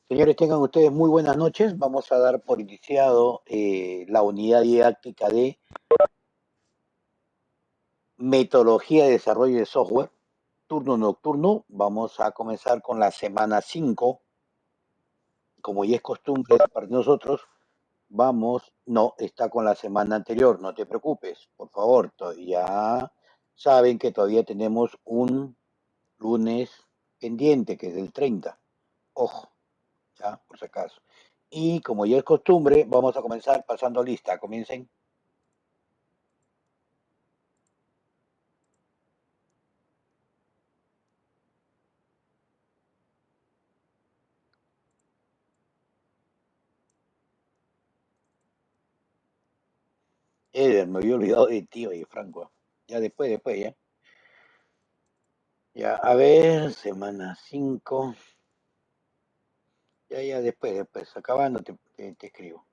Señores, tengan ustedes muy buenas noches. Vamos a dar por iniciado la unidad didáctica de metodología de desarrollo de software, turno nocturno. Vamos a comenzar con la semana 5. Como ya es costumbre para nosotros, no, está con la semana anterior, no te preocupes, por favor. Ya saben que todavía tenemos un lunes pendiente, que es el 30. Ojo, ya, por si acaso. Y como ya es costumbre, vamos a comenzar pasando lista. Comiencen. Eder, me había olvidado de ti, oye, Franco. Ya después, ya. Ya, a ver, semana 5. Ya, después. Acabando te escribo.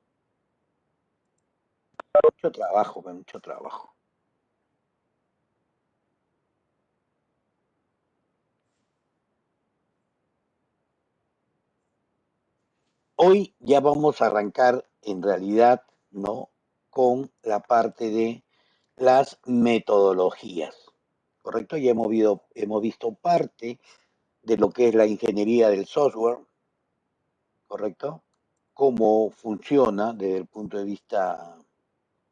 Mucho trabajo, mucho trabajo. Hoy ya vamos a arrancar, en realidad, ¿no? Con la parte de las metodologías. ¿Correcto? Ya hemos visto parte de lo que es la ingeniería del software, ¿correcto? Cómo funciona desde el punto de vista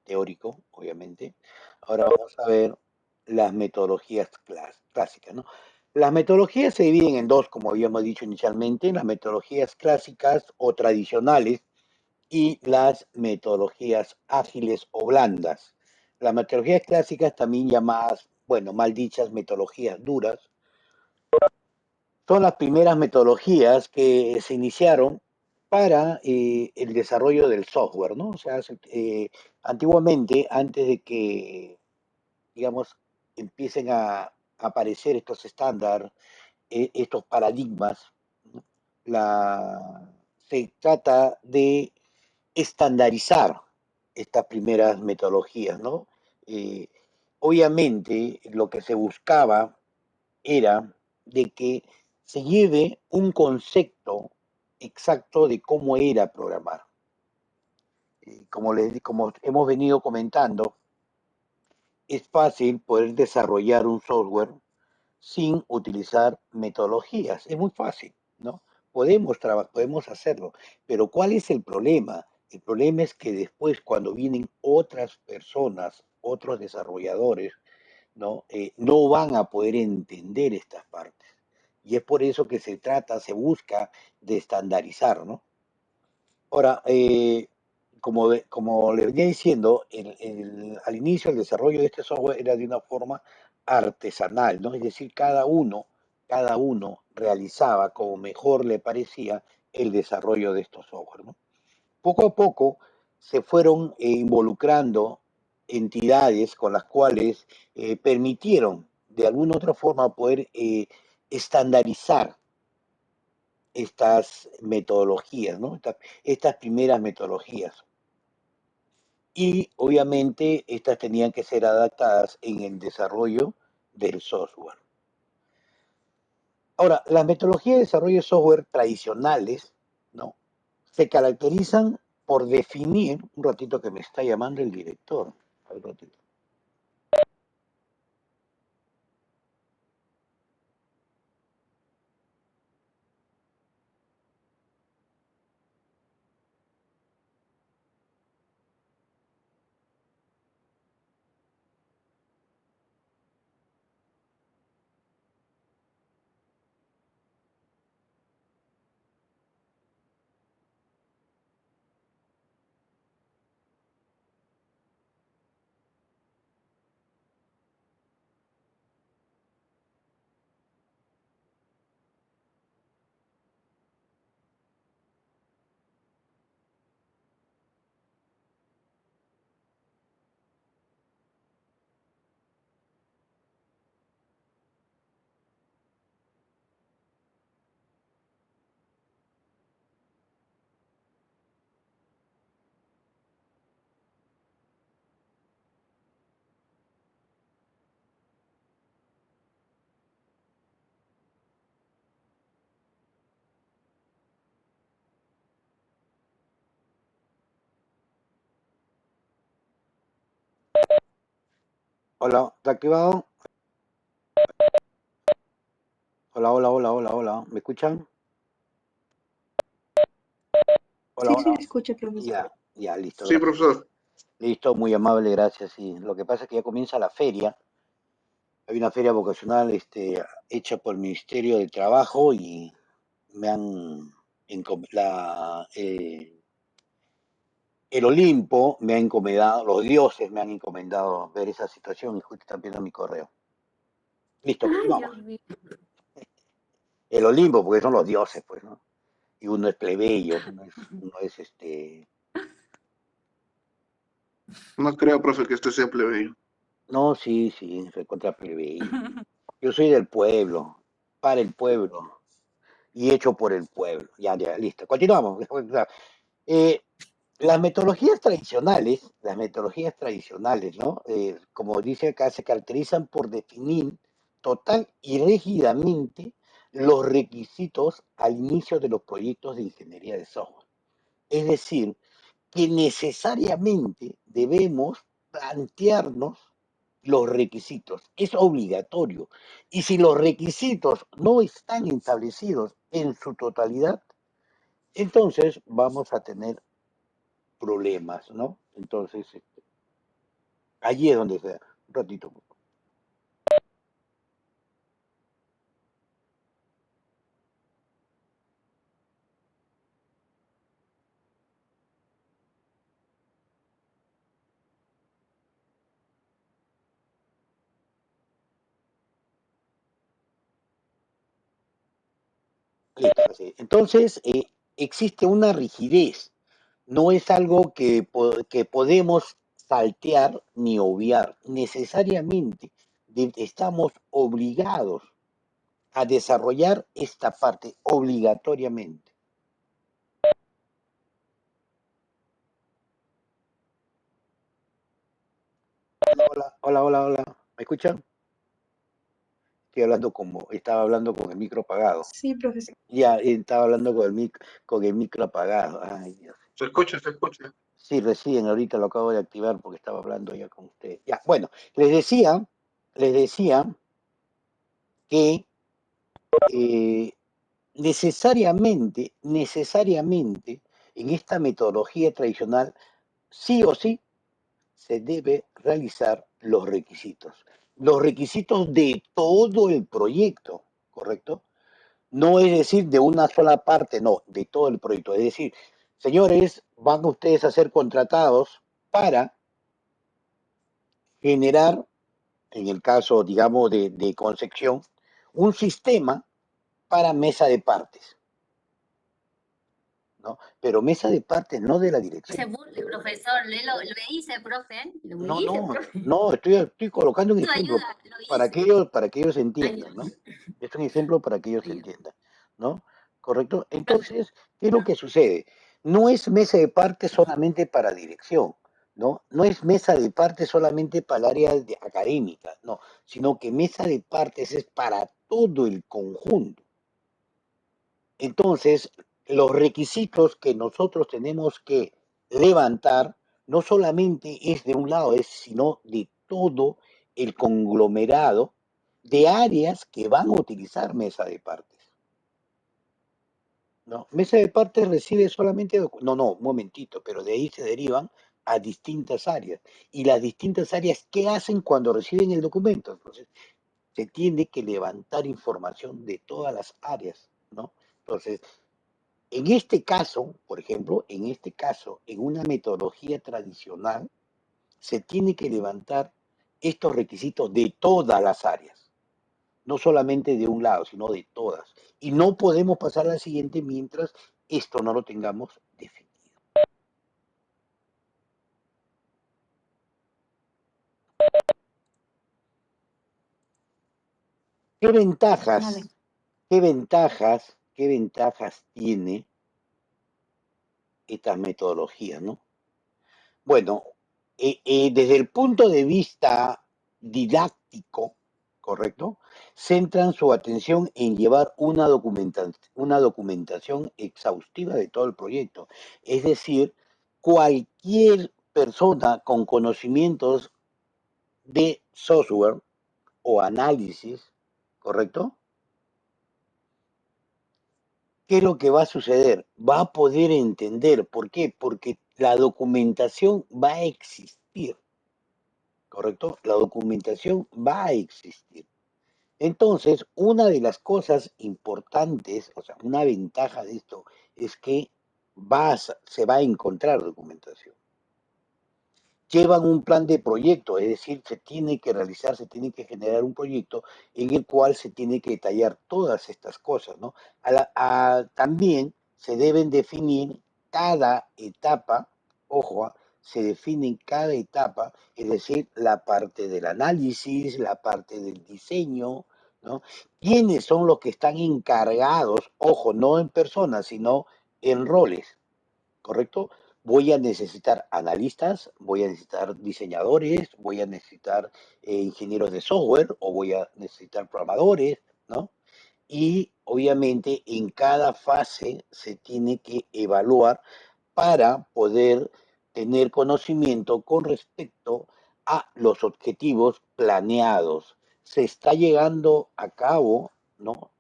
teórico, obviamente. Ahora vamos a ver las metodologías clásicas, ¿no? Las metodologías se dividen en dos, como habíamos dicho inicialmente, las metodologías clásicas o tradicionales y las metodologías ágiles o blandas. Las metodologías clásicas, también llamadas, bueno, mal dichas metodologías duras, son las primeras metodologías que se iniciaron para el desarrollo del software, ¿no? O sea, antiguamente, antes de que, digamos, empiecen a aparecer estos estándares, estos paradigmas, ¿no? Se trata de estandarizar estas primeras metodologías, ¿no? Eh, Obviamente, lo que se buscaba era de que se lleve un concepto exacto de cómo era programar. Como hemos venido comentando, es fácil poder desarrollar un software sin utilizar metodologías. Es muy fácil, ¿no? Podemos hacerlo, pero ¿cuál es el problema? El problema es que después, cuando vienen otras personas, otros desarrolladores, ¿no? No van a poder entender estas partes. Y es por eso que se busca de estandarizar, ¿no? Ahora, como le venía diciendo, al inicio el desarrollo de este software era de una forma artesanal, ¿no? Es decir, cada uno realizaba como mejor le parecía el desarrollo de estos software, ¿no? Poco a poco se fueron involucrando entidades con las cuales permitieron de alguna otra forma poder estandarizar estas metodologías, ¿no? Estas primeras metodologías. Y obviamente estas tenían que ser adaptadas en el desarrollo del software. Ahora, las metodologías de desarrollo de software tradicionales, ¿no? Se caracterizan por definir, un ratito que me está llamando el director, un ratito. Hola, ¿está activado? Hola, hola, hola, hola, hola. ¿Me escuchan? Hola, Sí, sí, hola. le escucho, profesor. Ya, ya, listo, Sí, gracias. profesor. Listo, muy amable, gracias. Sí, lo que pasa es que ya comienza la feria. Hay una feria vocacional, hecha por el Ministerio de Trabajo y me han el Olimpo me ha encomendado, los dioses me han encomendado ver esa situación y justo están viendo mi correo. Listo, Ay, continuamos. Dios mío. El Olimpo, porque son los dioses, pues, ¿no? Y uno es plebeyo, uno es. No creo, profe, que usted sea plebeyo. No, sí, sí, recontra plebeyo. Yo soy del pueblo, para el pueblo y hecho por el pueblo. Ya, ya, listo. Continuamos. Eh, las metodologías tradicionales, ¿no? Como dice acá, se caracterizan por definir total y rígidamente los requisitos al inicio de los proyectos de ingeniería de software. Es decir, que necesariamente debemos plantearnos los requisitos. Es obligatorio. Y si los requisitos no están establecidos en su totalidad, entonces vamos a tener problemas, ¿no? Entonces, allí es donde se... Un ratito. Listo, sí. Entonces, existe una rigidez. No es algo que podemos saltear ni obviar. Necesariamente estamos obligados a desarrollar esta parte obligatoriamente. Hola, hola, hola, hola, hola. ¿Me escuchan? Estaba hablando con el micro apagado. Sí, profesor. Ya, estaba hablando con el micro apagado. Ay, Dios. Se escucha, se escucha. Sí, recién ahorita lo acabo de activar porque estaba hablando ya con usted. Ya, bueno, les decía que eh, necesariamente, en esta metodología tradicional, sí o sí se debe realizar los requisitos. Los requisitos de todo el proyecto, ¿correcto? No es decir de una sola parte, no, de todo el proyecto. Es decir, señores, van ustedes a ser contratados para generar, en el caso, digamos, de Concepción, un sistema para mesa de partes, ¿no? Pero mesa de partes no de la Se dirección. burle, profesor. Lo hice, profe. Lo No, hice, no, profe. no, estoy colocando un Su ejemplo ayuda, lo para que hice. ellos Ay, entiendan, Dios ¿no? mío. Es un ejemplo para que ellos Ay, Dios. entiendan, ¿no? ¿Correcto? Entonces, ¿qué es lo que sucede? No es mesa de partes solamente para dirección, ¿no? No es mesa de partes solamente para el área académica, no, sino que mesa de partes es para todo el conjunto. Entonces, los requisitos que nosotros tenemos que levantar no solamente es de un lado, sino de todo el conglomerado de áreas que van a utilizar mesa de partes. ¿No? Mesa de partes recibe solamente... No, no, un momentito, pero de ahí se derivan a distintas áreas. Y las distintas áreas, ¿qué hacen cuando reciben el documento? Entonces, se tiene que levantar información de todas las áreas, ¿no? Entonces, en este caso, por ejemplo, en una metodología tradicional, se tiene que levantar estos requisitos de todas las áreas, no solamente de un lado, sino de todas. Y no podemos pasar al siguiente mientras esto no lo tengamos definido. ¿Qué A ver. ventajas, qué ventajas tiene estas metodologías, ¿no? Bueno, desde el punto de vista didáctico, ¿correcto? Centran su atención en llevar una documentación exhaustiva de todo el proyecto. Es decir, cualquier persona con conocimientos de software o análisis, ¿correcto? ¿Qué es lo que va a suceder? Va a poder entender. ¿Por qué? Porque la documentación va a existir, ¿correcto? La documentación va a existir. Entonces, una de las cosas importantes, o sea, una ventaja de esto es que se va a encontrar documentación. Llevan un plan de proyecto, es decir, se tiene que realizar, se tiene que generar un proyecto en el cual se tiene que detallar todas estas cosas, ¿no? También se deben definir cada etapa, ojo, se define cada etapa, es decir, la parte del análisis, la parte del diseño, ¿no? ¿Quiénes son los que están encargados, ojo, no en personas, sino en roles? ¿Correcto? Voy a necesitar analistas, voy a necesitar diseñadores, voy a necesitar ingenieros de software o voy a necesitar programadores, ¿no? Y obviamente en cada fase se tiene que evaluar para poder tener conocimiento con respecto a los objetivos planeados. Se está llegando a cabo, ¿no?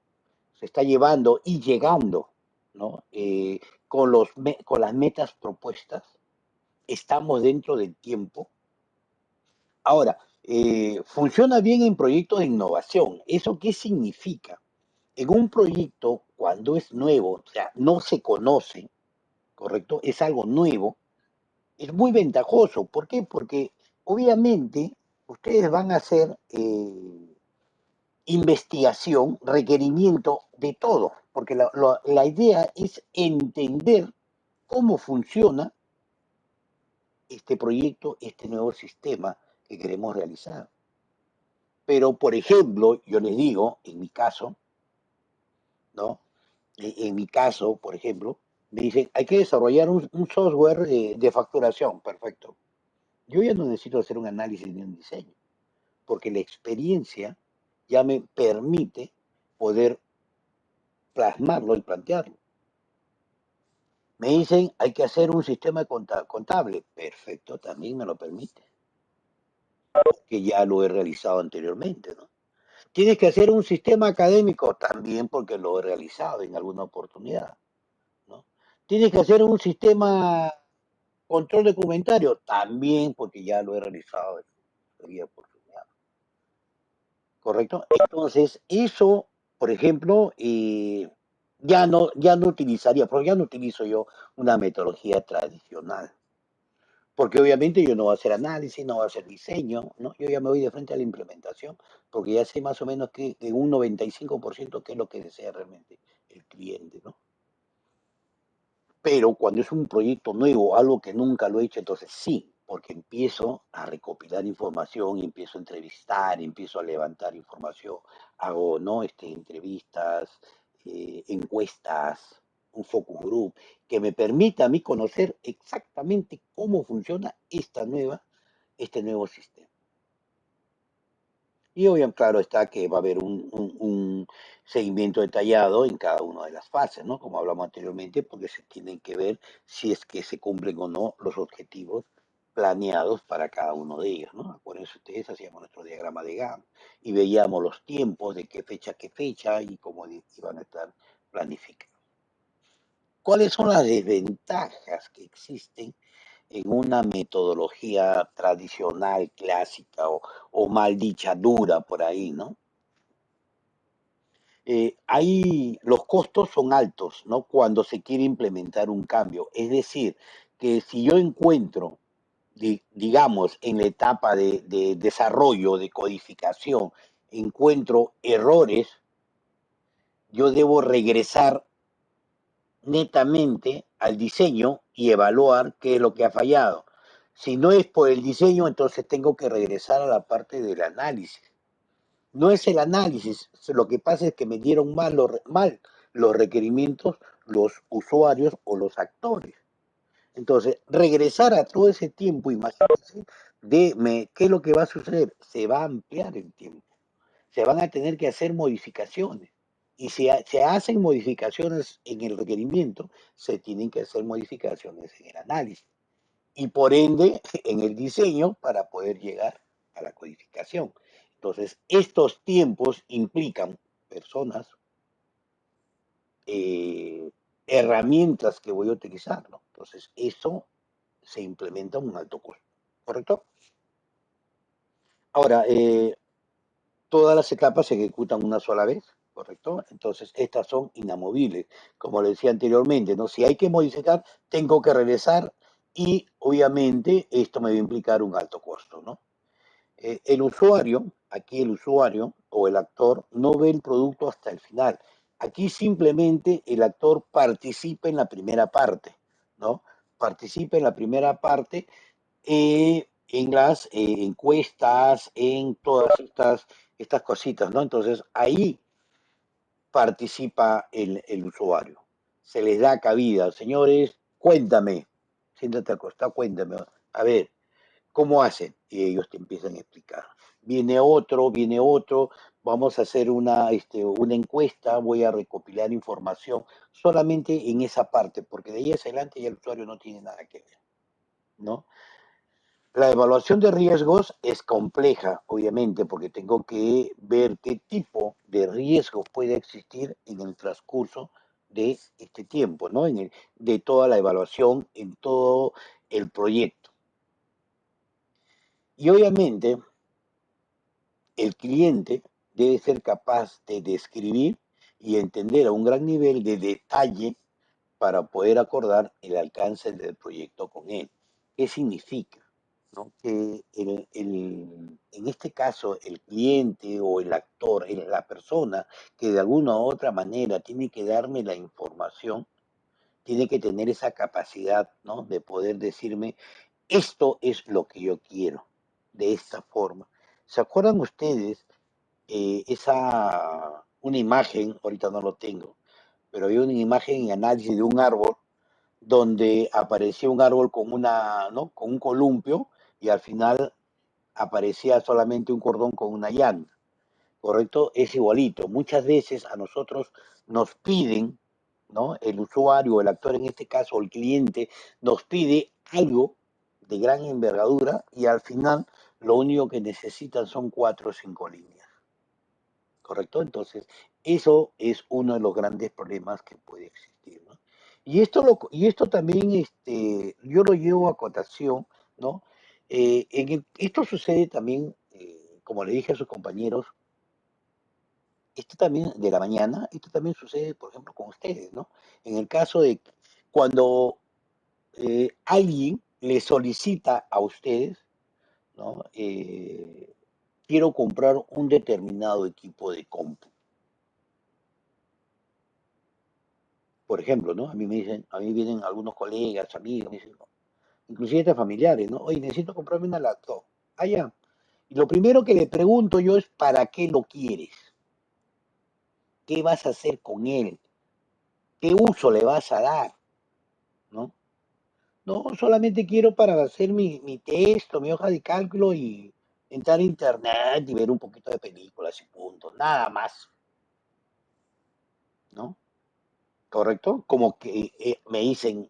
Se está llevando y llegando, ¿no? Con las metas propuestas, estamos dentro del tiempo. Ahora, funciona bien en proyectos de innovación. ¿Eso qué significa? En un proyecto, cuando es nuevo, o sea, no se conoce, ¿correcto? Es algo nuevo, es muy ventajoso. ¿Por qué? Porque obviamente ustedes van a hacer investigación, requerimiento de todo, porque la idea es entender cómo funciona este proyecto, este nuevo sistema que queremos realizar. Pero, por ejemplo, yo les digo, en mi caso, ¿no? En mi caso, por ejemplo, me dicen, hay que desarrollar un software de facturación, perfecto. Yo ya no necesito hacer un análisis ni un diseño, porque la experiencia ya me permite poder plasmarlo y plantearlo. Me dicen, hay que hacer un sistema contable. Perfecto, también me lo permite, que ya lo he realizado anteriormente, ¿no? Tienes que hacer un sistema académico también porque lo he realizado en alguna oportunidad, ¿no? Tienes que hacer un sistema control documentario también porque ya lo he realizado en alguna oportunidad, ¿correcto? Entonces, eso, por ejemplo, ya no utilizaría, porque ya no utilizo yo una metodología tradicional. Porque obviamente yo no voy a hacer análisis, no voy a hacer diseño, ¿no? Yo ya me voy de frente a la implementación, porque ya sé más o menos que en un 95% qué es lo que desea realmente el cliente, ¿no? Pero cuando es un proyecto nuevo, algo que nunca lo he hecho, entonces sí, porque empiezo a recopilar información, empiezo a entrevistar, empiezo a levantar información, hago, ¿no? Entrevistas, encuestas, un focus group, que me permita a mí conocer exactamente cómo funciona este nuevo sistema. Y obviamente, claro está que va a haber un seguimiento detallado en cada una de las fases, ¿no? Como hablamos anteriormente, porque se tienen que ver si es que se cumplen o no los objetivos planeados para cada uno de ellos, ¿no? Por eso ustedes hacíamos nuestro diagrama de Gantt y veíamos los tiempos de qué fecha y cómo iban a estar planificados. ¿Cuáles son las desventajas que existen en una metodología tradicional, clásica o mal dicha dura por ahí, ¿no? Ahí los costos son altos, ¿no? Cuando se quiere implementar un cambio. Es decir, que si yo encuentro, digamos, en la etapa de desarrollo, de codificación, encuentro errores, yo debo regresar netamente al diseño y evaluar qué es lo que ha fallado. Si no es por el diseño, entonces tengo que regresar a la parte del análisis. No es el análisis, lo que pasa es que me dieron mal los requerimientos los usuarios o los actores. Entonces, regresar a todo ese tiempo, imagínense, ¿qué es lo que va a suceder? Se va a ampliar el tiempo. Se van a tener que hacer modificaciones. Y si se hacen modificaciones en el requerimiento, se tienen que hacer modificaciones en el análisis. Y por ende, en el diseño para poder llegar a a la codificación. Entonces, estos tiempos implican personas, herramientas que voy a utilizar, ¿no? Entonces, eso se implementa a un alto costo, ¿correcto? Ahora, todas las etapas se ejecutan una sola vez, ¿correcto? Entonces, estas son inamovibles. Como le decía anteriormente, ¿no? Si hay que modificar, tengo que regresar y obviamente esto me va a implicar un alto costo, ¿no? El usuario, aquí el usuario o el actor no ve el producto hasta el final. Aquí simplemente el actor participa en la primera parte, ¿no? Participa en la primera parte, en las encuestas, en todas estas cositas, ¿no? Entonces ahí participa el usuario. Se les da cabida. Señores, cuéntame, siéntate acostado, cuéntame. A ver, ¿cómo hacen? Y ellos te empiezan a explicar. Viene otro, vamos a hacer una encuesta, voy a recopilar información solamente en esa parte, porque de ahí hacia adelante ya el usuario no tiene nada que ver, ¿no? La evaluación de riesgos es compleja, obviamente, porque tengo que ver qué tipo de riesgo puede existir en el transcurso de este tiempo, ¿no? De toda la evaluación, en todo el proyecto. Y obviamente, el cliente debe ser capaz de describir y entender a un gran nivel de detalle para poder acordar el alcance del proyecto con él. ¿Qué significa? ¿No? Que en este caso el cliente o el actor, la persona que de alguna u otra manera tiene que darme la información, tiene que tener esa capacidad, ¿no? De poder decirme, esto es lo que yo quiero, de esta forma. ¿Se acuerdan ustedes una imagen, ahorita no lo tengo, pero había una imagen y análisis de un árbol donde aparecía un árbol ¿no? Con un columpio y al final aparecía solamente un cordón con una llanta, ¿correcto? Es igualito. Muchas veces a nosotros nos piden, ¿no? El usuario, el actor en este caso, o el cliente, nos pide algo de gran envergadura y al final lo único que necesitan son 4 o 5 líneas. ¿Correcto? Entonces, eso es uno de los grandes problemas que puede existir, ¿no? Y esto también, yo lo llevo a cotación, ¿no? Esto sucede también, como le dije a sus compañeros, esto también de la mañana, esto también sucede, por ejemplo, con ustedes, ¿no? En el caso de cuando alguien le solicita a ustedes, ¿no? Quiero comprar un determinado equipo de compu. Por ejemplo, ¿no? A mí me dicen, a mí vienen algunos colegas, amigos, me dicen, inclusive hasta familiares, ¿no? Oye, necesito comprarme una laptop. Ah, ya. Y lo primero que le pregunto yo es, ¿para qué lo quieres? ¿Qué vas a hacer con él? ¿Qué uso le vas a dar? ¿No? No, solamente quiero para hacer mi texto, mi hoja de cálculo y entrar a internet y ver un poquito de películas y punto. Nada más. ¿No? ¿Correcto? Como que me dicen,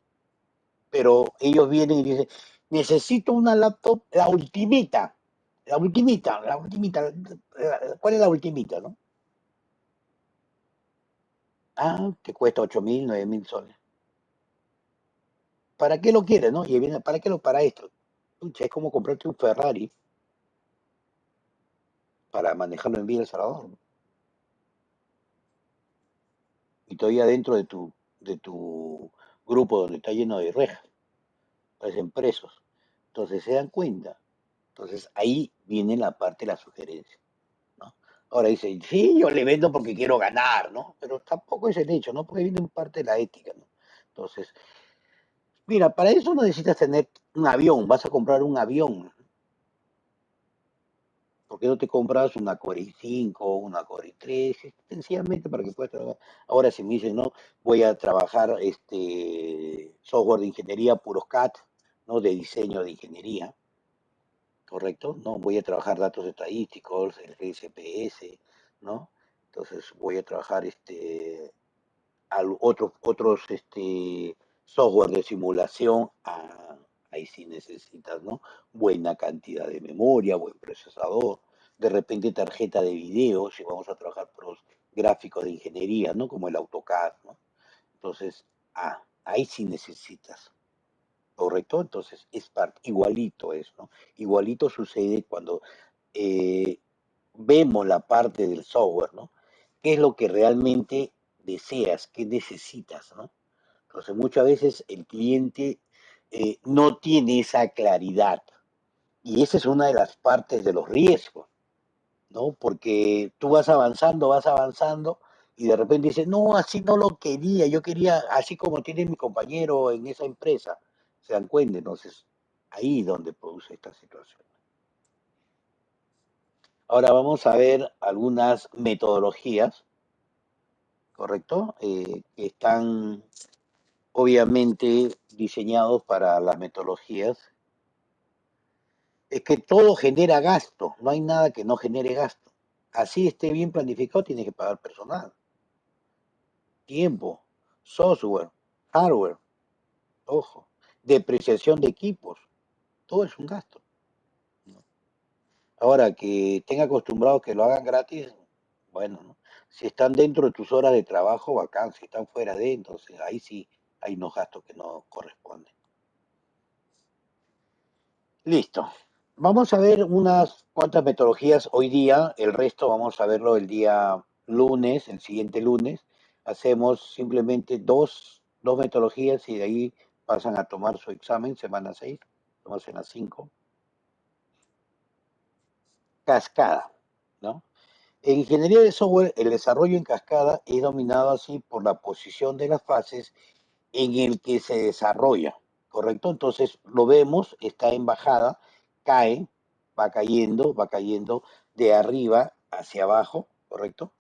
pero ellos vienen y dicen, necesito una laptop, la ultimita, ¿cuál es la ultimita, no? Ah, que cuesta 8.000, 9.000 soles. ¿Para qué lo quieres, no? Y viene, ¿para qué lo para esto? Pucha, es como comprarte un Ferrari para manejarlo en Villa El Salvador, ¿no? Y todavía dentro de tu grupo donde está lleno de rejas, parecen presos. Entonces se dan cuenta. Entonces ahí viene la parte de la sugerencia, ¿no? Ahora dice, sí, yo le vendo porque quiero ganar, ¿no? Pero tampoco es el hecho, ¿no? Porque viene en parte de la ética, ¿no? Entonces, mira, para eso no necesitas tener un avión, vas a comprar un avión. ¿Por qué no te compras una Core i5, una Core i3? Sencillamente para que puedas trabajar. Ahora si me dicen, no, voy a trabajar software de ingeniería, puros CAD, ¿no? De diseño de ingeniería, ¿correcto? No, voy a trabajar datos estadísticos, el GSPS, ¿no? Entonces voy a trabajar otros software de simulación ahí sí necesitas, ¿no? Buena cantidad de memoria, buen procesador, de repente tarjeta de video, si vamos a trabajar por los gráficos de ingeniería, ¿no? Como el AutoCAD, ¿no? Entonces, ahí sí necesitas, ¿correcto? Entonces, es igualito es, ¿no? Igualito sucede cuando eh, vemos la parte del software, ¿no? ¿Qué es lo que realmente deseas? ¿Qué necesitas, ¿no? Entonces, muchas veces el cliente no tiene esa claridad. Y esa es una de las partes de los riesgos, ¿no? Porque tú vas avanzando y de repente dices, no, así no lo quería, yo quería así como tiene mi compañero en esa empresa. Se dan cuenta, entonces ahí es donde produce esta situación. Ahora vamos a ver algunas metodologías, ¿correcto? Que están obviamente diseñados para las metodologías. Es que todo genera gasto, no hay nada que no genere gasto. Así esté bien planificado, tienes que pagar personal, tiempo, software, hardware, ojo, depreciación de equipos, todo es un gasto. Ahora, que estén acostumbrados que lo hagan gratis, bueno, ¿no? Si están dentro de tus horas de trabajo, bacán, si están fuera de, entonces ahí sí hay unos gastos que no corresponden. Listo. Vamos a ver unas cuantas metodologías hoy día, el resto vamos a verlo el día lunes, el siguiente lunes. Hacemos simplemente dos metodologías y de ahí pasan a tomar su examen, semana 6, estamos en las 5. Cascada, ¿no? En ingeniería de software, el desarrollo en cascada es dominado así por la posición de las fases en el que se desarrolla, ¿correcto? Entonces lo vemos, está en bajada, cae, va cayendo de arriba hacia abajo, ¿correcto?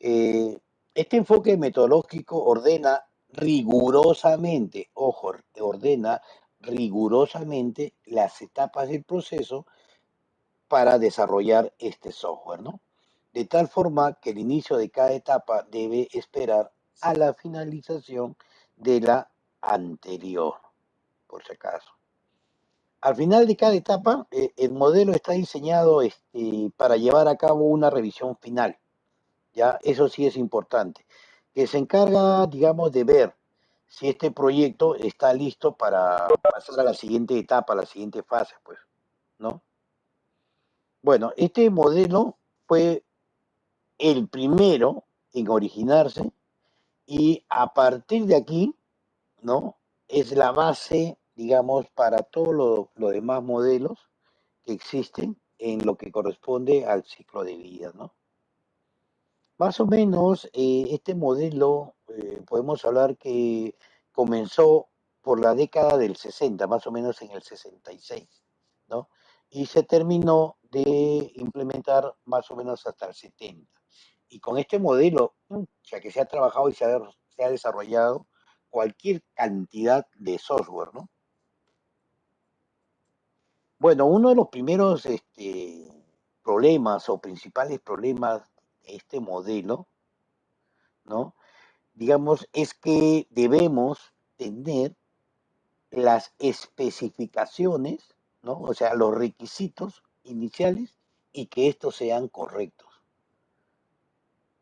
Este enfoque metodológico ordena rigurosamente, ojo, ordena rigurosamente las etapas del proceso para desarrollar este software, ¿no? De tal forma que el inicio de cada etapa debe esperar a la finalización de la anterior, por si acaso. Al final de cada etapa, el modelo está diseñado para llevar a cabo una revisión final, ¿ya? Eso sí es importante, que se encarga, digamos, de ver si este proyecto está listo para pasar a la siguiente etapa, a la siguiente fase, pues, ¿no? Bueno, este modelo fue el primero en originarse y a partir de aquí, ¿no? Es la base, digamos, para todos los demás modelos que existen en lo que corresponde al ciclo de vida, ¿no? Más o menos, este modelo, podemos hablar que comenzó por la década del 60, más o menos en el 66, ¿no? Y se terminó de implementar más o menos hasta el 70. Y con este modelo, ya que se ha trabajado y se ha desarrollado cualquier cantidad de software, ¿no? Bueno, uno de los primeros problemas o principales problemas de este modelo, ¿no? Digamos, es que debemos tener las especificaciones, ¿no? O sea, los requisitos iniciales y que estos sean correctos,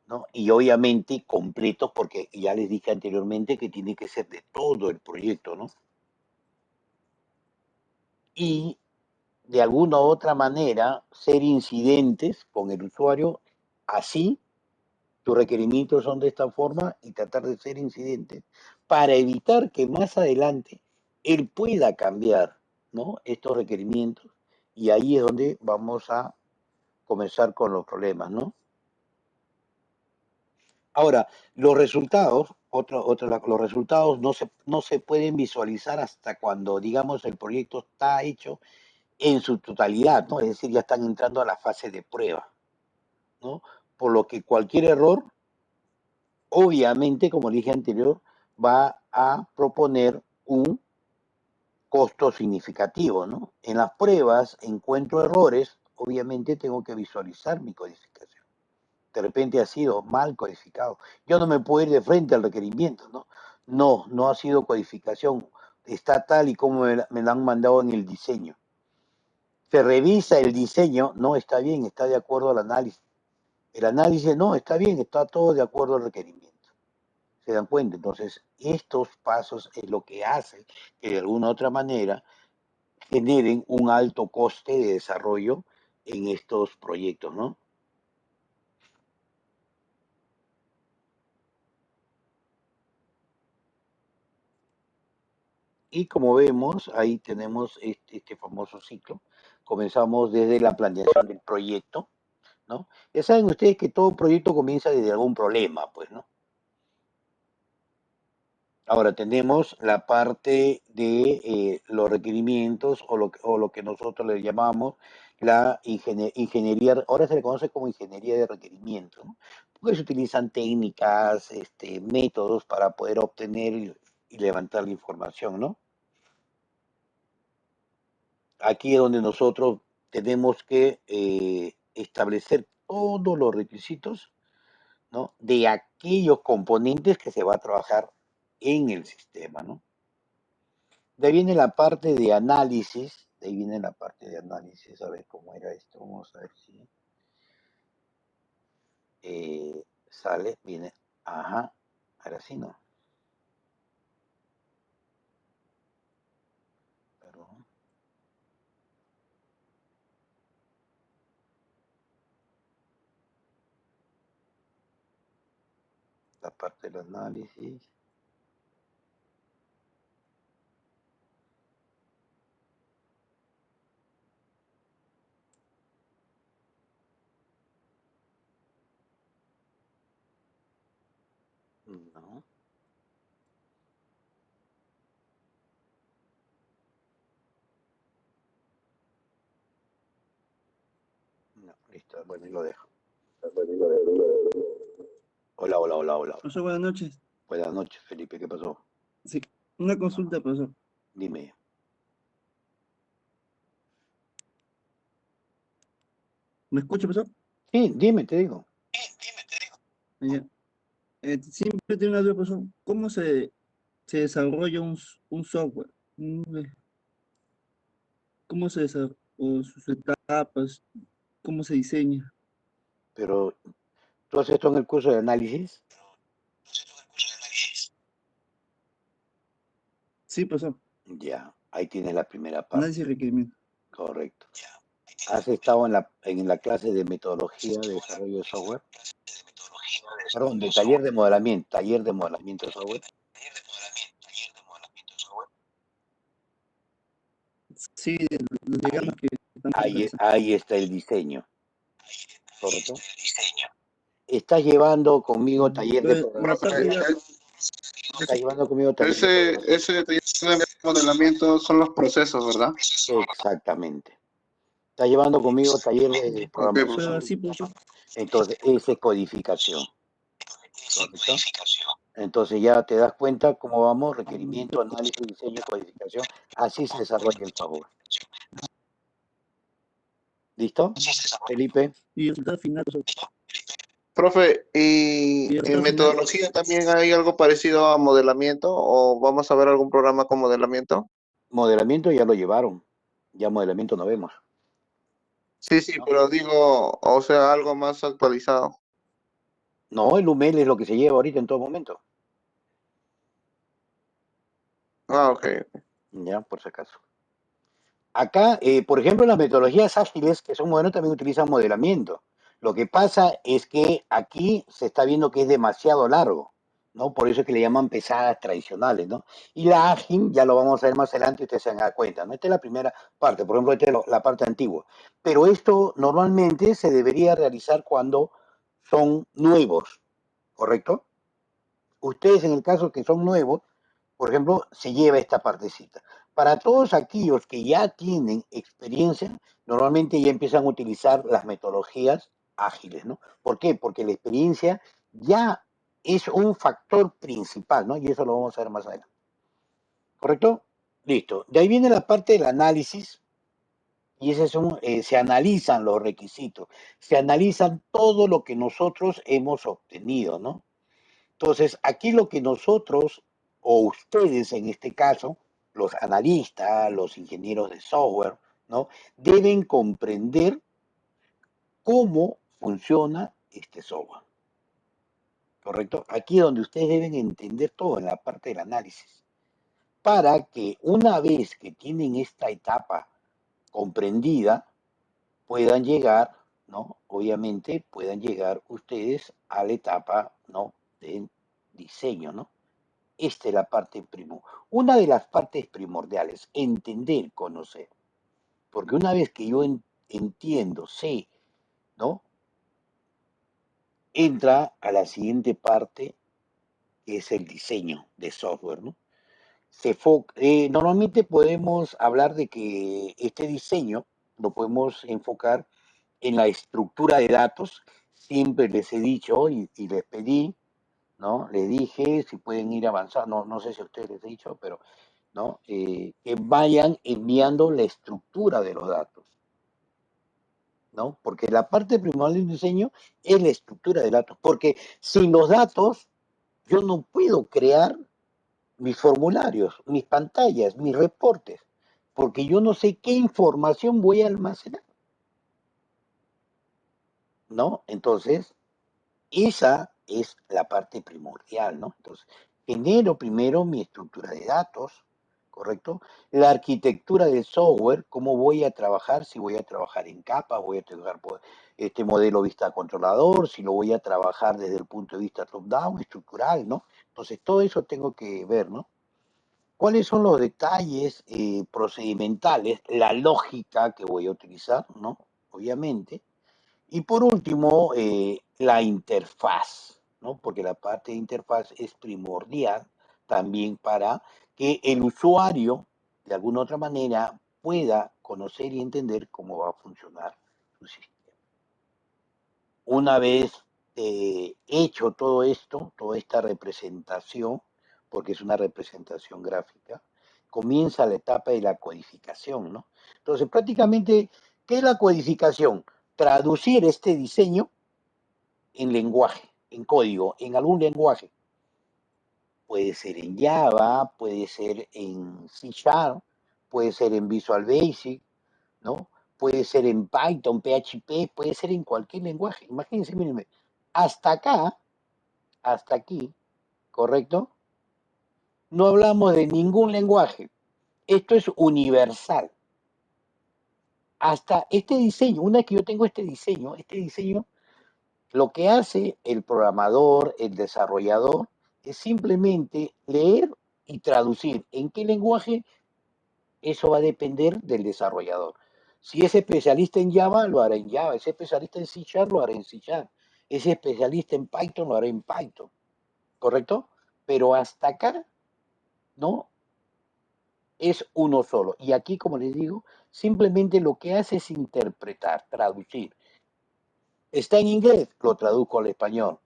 ¿no? Y obviamente completos, porque ya les dije anteriormente que tiene que ser de todo el proyecto, ¿no? Y de alguna u otra manera ser incidentes con el usuario, así tus requerimientos son de esta forma y tratar de ser incidentes para evitar que más adelante él pueda cambiar, ¿no? Estos requerimientos y ahí es donde vamos a comenzar con los problemas, ¿no? Ahora, los resultados, los resultados no se pueden visualizar hasta cuando, digamos, el proyecto está hecho en su totalidad, ¿no? Es decir, ya están entrando a la fase de prueba, ¿no? Por lo que cualquier error, obviamente, como dije anterior, va a proponer un costo significativo, ¿no? En las pruebas encuentro errores, obviamente tengo que visualizar mi codificación. De repente ha sido mal codificado. Yo no me puedo ir de frente al requerimiento, ¿no? No ha sido codificación está tal y como me la han mandado en el diseño. Se revisa el diseño, no está bien, está de acuerdo al análisis. El análisis no, está bien, está todo de acuerdo al requerimiento. ¿Se dan cuenta? Entonces, estos pasos es lo que hace que de alguna u otra manera generen un alto coste de desarrollo en estos proyectos, ¿no? Y como vemos, ahí tenemos este famoso ciclo. Comenzamos desde la planeación del proyecto, ¿no? Ya saben ustedes que todo proyecto comienza desde algún problema, pues, ¿no? Ahora tenemos la parte de los requerimientos o lo que nosotros le llamamos la ingeniería, ahora se le conoce como ingeniería de requerimientos, ¿no? Porque se utilizan técnicas, métodos para poder obtener y levantar la información, ¿no? Aquí es donde nosotros tenemos que establecer todos los requisitos, ¿no? De aquellos componentes que se va a trabajar en el sistema, ¿no? De ahí viene la parte de análisis, de ahí viene la parte de análisis, a ver cómo era esto, vamos a ver si sale, viene, ajá, ahora sí no, perdón, la parte del análisis, no, no, listo, bueno, y lo dejo. Hola, hola, hola, hola. Profesor, buenas noches. Buenas noches, Felipe, ¿qué pasó? Sí, una consulta, profesor. Dime. ¿Me escucha, profesor? Sí, dime, te digo. Ya. Siempre tengo una duda, profesor. ¿Cómo se desarrolla un software? ¿Cómo se desarrolla? O sus etapas, ¿cómo se diseña? Pero, ¿tú haces esto en el curso de análisis? Sí, profesor. Ya, ahí tienes la primera parte, Análisis y requerimiento. correcto. ¿Has estado en la clase de metodología de desarrollo de software? Perdón, de taller de modelamiento de software. Sí, los diagramas que estamos realizando. Ahí está el diseño, ¿correcto? Estás llevando conmigo taller de Pero la Profe, parte ya, estás llevando conmigo taller de ese taller de modelamiento son los procesos, ¿verdad? Exactamente. Estás llevando conmigo taller de Ok, pero programación. profesor. así, profesor. Entonces, esa es codificación, ¿correcto? Entonces ya te das cuenta cómo vamos, requerimiento, análisis, diseño, codificación. Así se desarrolla el software. ¿Listo? Felipe. Y el resultado final, profesor. Profe, ¿y Y el en resultado final. metodología también hay algo parecido a modelamiento o vamos a ver algún programa con modelamiento? Modelamiento ya lo llevaron. Ya modelamiento no vemos. Sí, sí, ¿No? pero digo, o sea, algo más actualizado. No, el UML es lo que se lleva ahorita en todo momento. Ah, ok. Ya, por si acaso. Acá, por ejemplo, las metodologías ágiles que son modernas también utilizan modelamiento. Lo que pasa es que aquí se está viendo que es demasiado largo, ¿no? Por eso es que le llaman pesadas tradicionales, ¿no? Y la ágil, ya lo vamos a ver más adelante, ustedes se van a dar cuenta, ¿no? Esta es la primera parte, por ejemplo, esta es la parte antigua. Pero esto normalmente se debería realizar cuando son nuevos, ¿correcto? Ustedes en el caso que son nuevos, por ejemplo, se lleva esta partecita. Para todos aquellos que ya tienen experiencia, normalmente ya empiezan a utilizar las metodologías ágiles, ¿no? ¿Por qué? Porque la experiencia ya es un factor principal, ¿no? Y eso lo vamos a ver más adelante. ¿Correcto? Listo. De ahí viene la parte del análisis, y ese se analizan los requisitos, se analizan todo lo que nosotros hemos obtenido, ¿no? Entonces, aquí lo que nosotros, o ustedes en este caso, los analistas, los ingenieros de software, ¿no? Deben comprender cómo funciona este software, ¿correcto? Aquí es donde ustedes deben entender todo en la parte del análisis, para que una vez que tienen esta etapa comprendida, puedan llegar, ¿no? Obviamente puedan llegar ustedes a la etapa, ¿no? De diseño, ¿no? Esta es la parte una de las partes primordiales, entender, conocer. Porque una vez que yo entiendo, sé, ¿no? Entra a la siguiente parte, que es el diseño de software, ¿no? Normalmente podemos hablar de que este diseño lo podemos enfocar en la estructura de datos. Siempre les he dicho y les pedí, ¿no? Les dije si pueden ir avanzando, no sé si a ustedes les he dicho, pero ¿no? Que vayan enviando la estructura de los datos, ¿no? Porque la parte primordial del diseño es la estructura de datos, porque sin los datos yo no puedo crear mis formularios, mis pantallas, mis reportes, porque yo no sé qué información voy a almacenar, ¿no? Entonces, esa es la parte primordial, ¿no? Entonces, genero primero mi estructura de datos, ¿correcto? La arquitectura del software, cómo voy a trabajar, si voy a trabajar en capas, voy a trabajar por este modelo vista controlador, si lo voy a trabajar desde el punto de vista top-down, estructural, ¿no? Entonces, todo eso tengo que ver, ¿no? ¿Cuáles son los detalles procedimentales, la lógica que voy a utilizar, ¿no? Obviamente. Y por último, la interfaz, ¿no? Porque la parte de interfaz es primordial también para que el usuario, de alguna otra manera, pueda conocer y entender cómo va a funcionar su sistema. Una vez hecho todo esto, toda esta representación, porque es una representación gráfica, comienza la etapa de la codificación, ¿no? Entonces, prácticamente, ¿qué es la codificación? Traducir este diseño en lenguaje, en código, en algún lenguaje. Puede ser en Java, puede ser en C#, puede ser en Visual Basic, ¿no? Puede ser en Python, PHP, puede ser en cualquier lenguaje. Imagínense, mírenme, hasta acá, hasta aquí, ¿correcto? No hablamos de ningún lenguaje. Esto es universal. Hasta este diseño, una vez que yo tengo este diseño, lo que hace el programador, el desarrollador, es simplemente leer y traducir. ¿En qué lenguaje? Eso va a depender del desarrollador. Si es especialista en Java, lo hará en Java. Si es especialista en C#, lo hará en C#. Es especialista en Python, lo hará en Python. ¿Correcto? Pero hasta acá, ¿no? Es uno solo. Y aquí, como les digo, simplemente lo que hace es interpretar, traducir. Está en inglés, lo traduzco al español,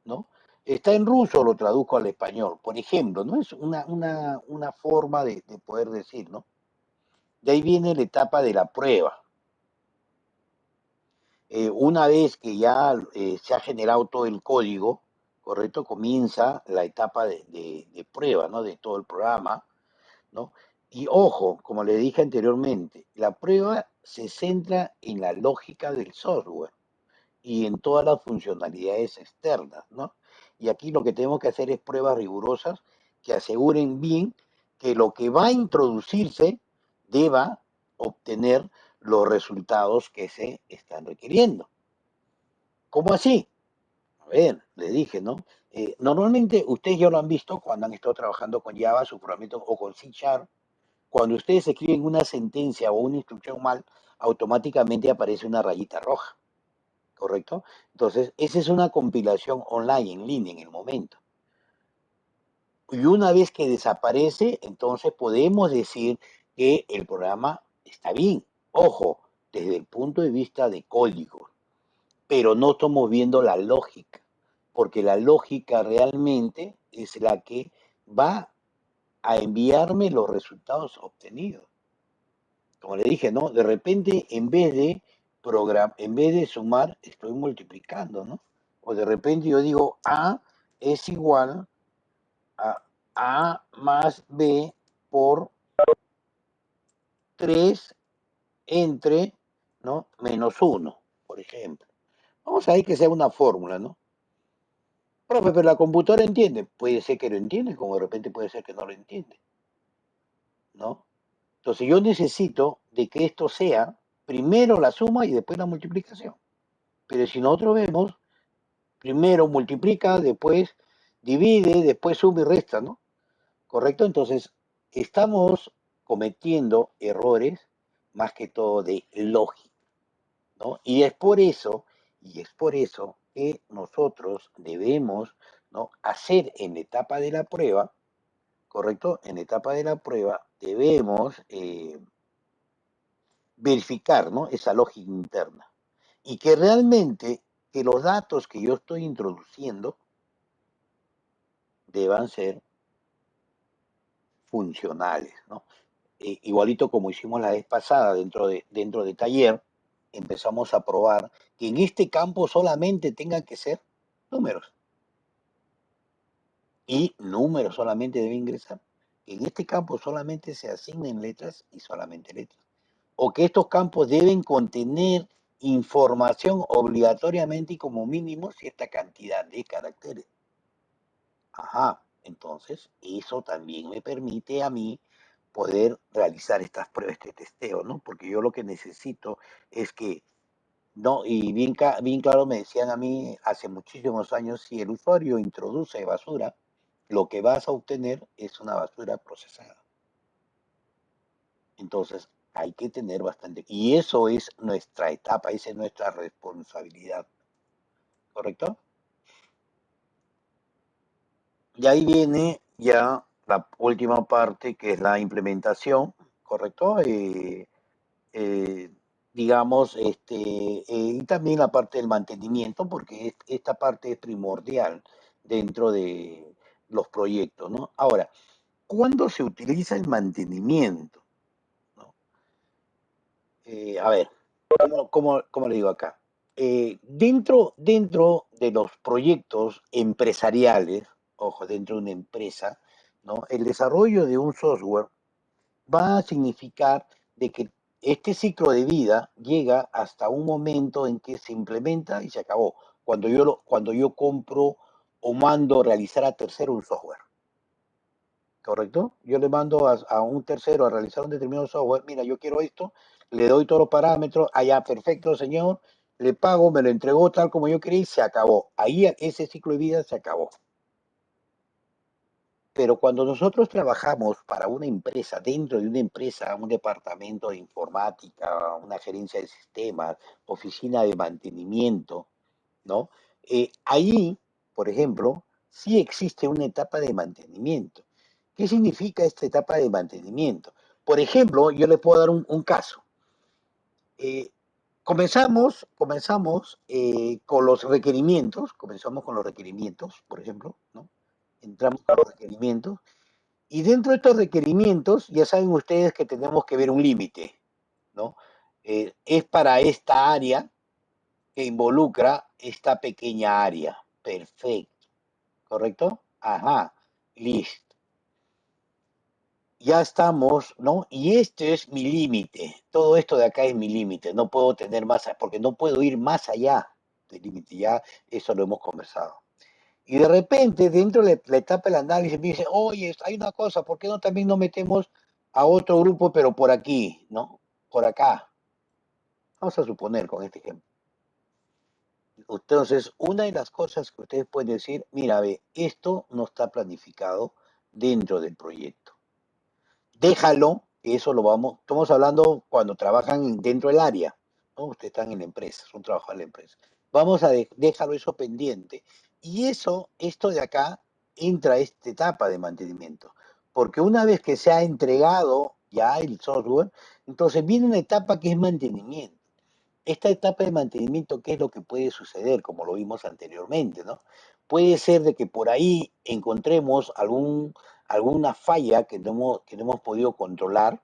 ¿no? Está en ruso, lo traduzco al español, por ejemplo, ¿no? Es una forma de poder decir, ¿no? De ahí viene la etapa de la prueba. Una vez que ya se ha generado todo el código, ¿correcto? Comienza la etapa de prueba, ¿no? De todo el programa, ¿no? Y ojo, como le dije anteriormente, la prueba se centra en la lógica del software y en todas las funcionalidades externas, ¿no? Y aquí lo que tenemos que hacer es pruebas rigurosas que aseguren bien que lo que va a introducirse deba obtener los resultados que se están requiriendo. ¿Cómo así? A ver, le dije, ¿no? Normalmente ustedes ya lo han visto cuando han estado trabajando con Java, su programa o con C#. Cuando ustedes escriben una sentencia o una instrucción mal, automáticamente aparece una rayita roja. ¿Correcto? Entonces, esa es una compilación online, en línea, en el momento. Y una vez que desaparece, entonces podemos decir que el programa está bien. Ojo, desde el punto de vista de código, pero no estamos viendo la lógica, porque la lógica realmente es la que va a enviarme los resultados obtenidos. Como le dije, ¿no? De repente, en vez de sumar, estoy multiplicando, ¿no? O de repente yo digo A es igual a A más B por 3 entre, ¿no? -1, por ejemplo. Vamos a ver que sea una fórmula, ¿no? Profe, pero la computadora entiende. Puede ser que lo entiende, como de repente puede ser que no lo entiende, ¿no? Entonces yo necesito de que esto sea primero la suma y después la multiplicación. Pero si nosotros vemos, primero multiplica, después divide, después suma y resta, ¿no? ¿Correcto? Entonces estamos cometiendo errores más que todo de lógica, ¿no? Y es por eso que nosotros debemos, ¿no? Hacer en la etapa de la prueba, ¿correcto? En la etapa de la prueba debemos verificar, ¿no? Esa lógica interna. Y que realmente que los datos que yo estoy introduciendo deban ser funcionales, ¿no? Igualito como hicimos la vez pasada dentro de taller, empezamos a probar que en este campo solamente tengan que ser números. Y números solamente debe ingresar. En este campo solamente se asignen letras y solamente letras. O que estos campos deben contener información obligatoriamente y como mínimo cierta cantidad de caracteres. Ajá, entonces eso también me permite a mí poder realizar estas pruebas de testeo, ¿no? Porque yo lo que necesito es que, no, y bien claro me decían a mí hace muchísimos años, si el usuario introduce basura, lo que vas a obtener es una basura procesada. Entonces hay que tener bastante, y eso es nuestra etapa, esa es nuestra responsabilidad, ¿correcto? Y ahí viene ya la última parte, que es la implementación, ¿correcto? Digamos, y también la parte del mantenimiento, porque esta parte es primordial dentro de los proyectos, ¿no? Ahora, ¿cuándo se utiliza el mantenimiento? ¿No? A ver, ¿cómo le digo acá? Dentro de los proyectos empresariales, ojo, dentro de una empresa, ¿no? El desarrollo de un software va a significar de que este ciclo de vida llega hasta un momento en que se implementa y se acabó. Cuando yo compro o mando realizar a tercero un software, ¿correcto? Yo le mando a un tercero a realizar un determinado software, mira, yo quiero esto, le doy todos los parámetros, allá, perfecto, señor, le pago, me lo entregó tal como yo quería y se acabó. Ahí ese ciclo de vida se acabó. Pero cuando nosotros trabajamos para una empresa, dentro de una empresa, un departamento de informática, una gerencia de sistemas, oficina de mantenimiento, ¿no? Ahí, por ejemplo, sí existe una etapa de mantenimiento. ¿Qué significa esta etapa de mantenimiento? Por ejemplo, yo le puedo dar un caso. Comenzamos con los requerimientos, por ejemplo, ¿no? Entramos a los requerimientos y dentro de estos requerimientos, ya saben ustedes que tenemos que ver un límite, ¿no? Es para esta área que involucra esta pequeña área. Perfecto. ¿Correcto? Ajá. Listo. Ya estamos, ¿no? Y este es mi límite. Todo esto de acá es mi límite. No puedo tener más, porque no puedo ir más allá del límite. Ya eso lo hemos conversado. Y de repente, dentro de la etapa del análisis, me dice, oye, hay una cosa, ¿por qué no también nos metemos a otro grupo, pero por aquí, ¿no? Por acá. Vamos a suponer con este ejemplo. Entonces, una de las cosas que ustedes pueden decir, mira, ve, esto no está planificado dentro del proyecto. Déjalo, que eso lo estamos hablando cuando trabajan dentro del área, ¿no? Ustedes están en la empresa, son trabajadores de la empresa. Vamos a dejarlo eso pendiente. Y esto de acá entra a esta etapa de mantenimiento. Porque una vez que se ha entregado ya el software, entonces viene una etapa que es mantenimiento. Esta etapa de mantenimiento, ¿qué es lo que puede suceder? Como lo vimos anteriormente, ¿no? Puede ser de que por ahí encontremos alguna falla que no hemos podido controlar,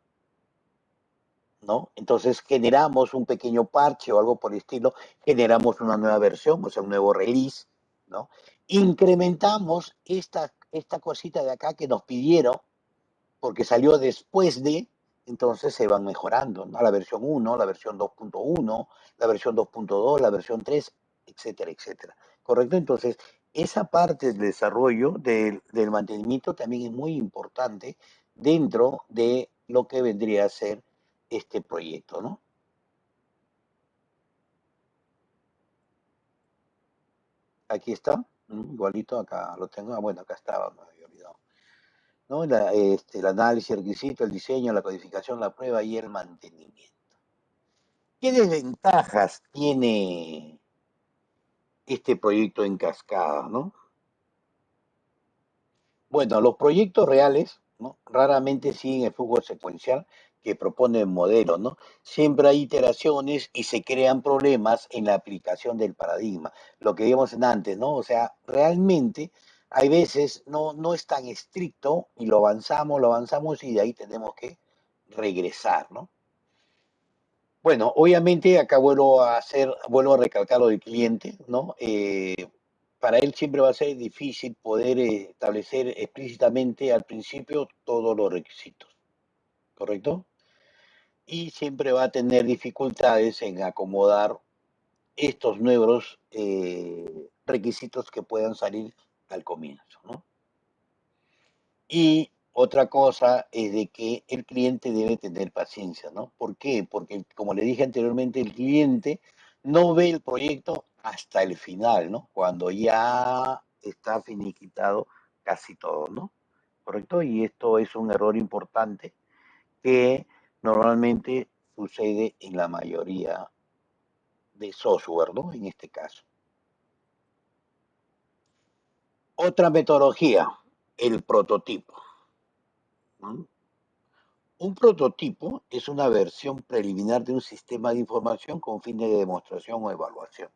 ¿no? Entonces generamos un pequeño parche o algo por el estilo, generamos una nueva versión, o sea, un nuevo release, ¿no? Incrementamos esta cosita de acá que nos pidieron, porque salió después de, entonces se van mejorando, ¿no? La versión 1, la versión 2.1, la versión 2.2, la versión 3, etcétera, etcétera. ¿Correcto? Entonces, esa parte del desarrollo, del mantenimiento también es muy importante dentro de lo que vendría a ser este proyecto, ¿no? Aquí está, igualito acá lo tengo, bueno, acá estaba, me había olvidado. ¿No? El análisis, el requisito, el diseño, la codificación, la prueba y el mantenimiento. ¿Qué desventajas tiene este proyecto en cascada, ¿no? Bueno, los proyectos reales, ¿no? Raramente siguen el flujo secuencial que propone el modelo, ¿no? Siempre hay iteraciones y se crean problemas en la aplicación del paradigma, lo que vimos antes, ¿no? O sea, realmente hay veces no es tan estricto y lo avanzamos y de ahí tenemos que regresar, ¿no? Bueno, obviamente acá vuelvo a recalcar lo del cliente, ¿no? Para él siempre va a ser difícil poder establecer explícitamente al principio todos los requisitos, ¿correcto? Y siempre va a tener dificultades en acomodar estos nuevos requisitos que puedan salir al comienzo, ¿no? Y otra cosa es de que el cliente debe tener paciencia, ¿no? ¿Por qué? Porque, como le dije anteriormente, el cliente no ve el proyecto hasta el final, ¿no? Cuando ya está finiquitado casi todo, ¿no? ¿Correcto? Y esto es un error importante que normalmente sucede en la mayoría de software, ¿no? En este caso. Otra metodología, el prototipo, ¿no? Un prototipo es una versión preliminar de un sistema de información con fines de demostración o evaluación.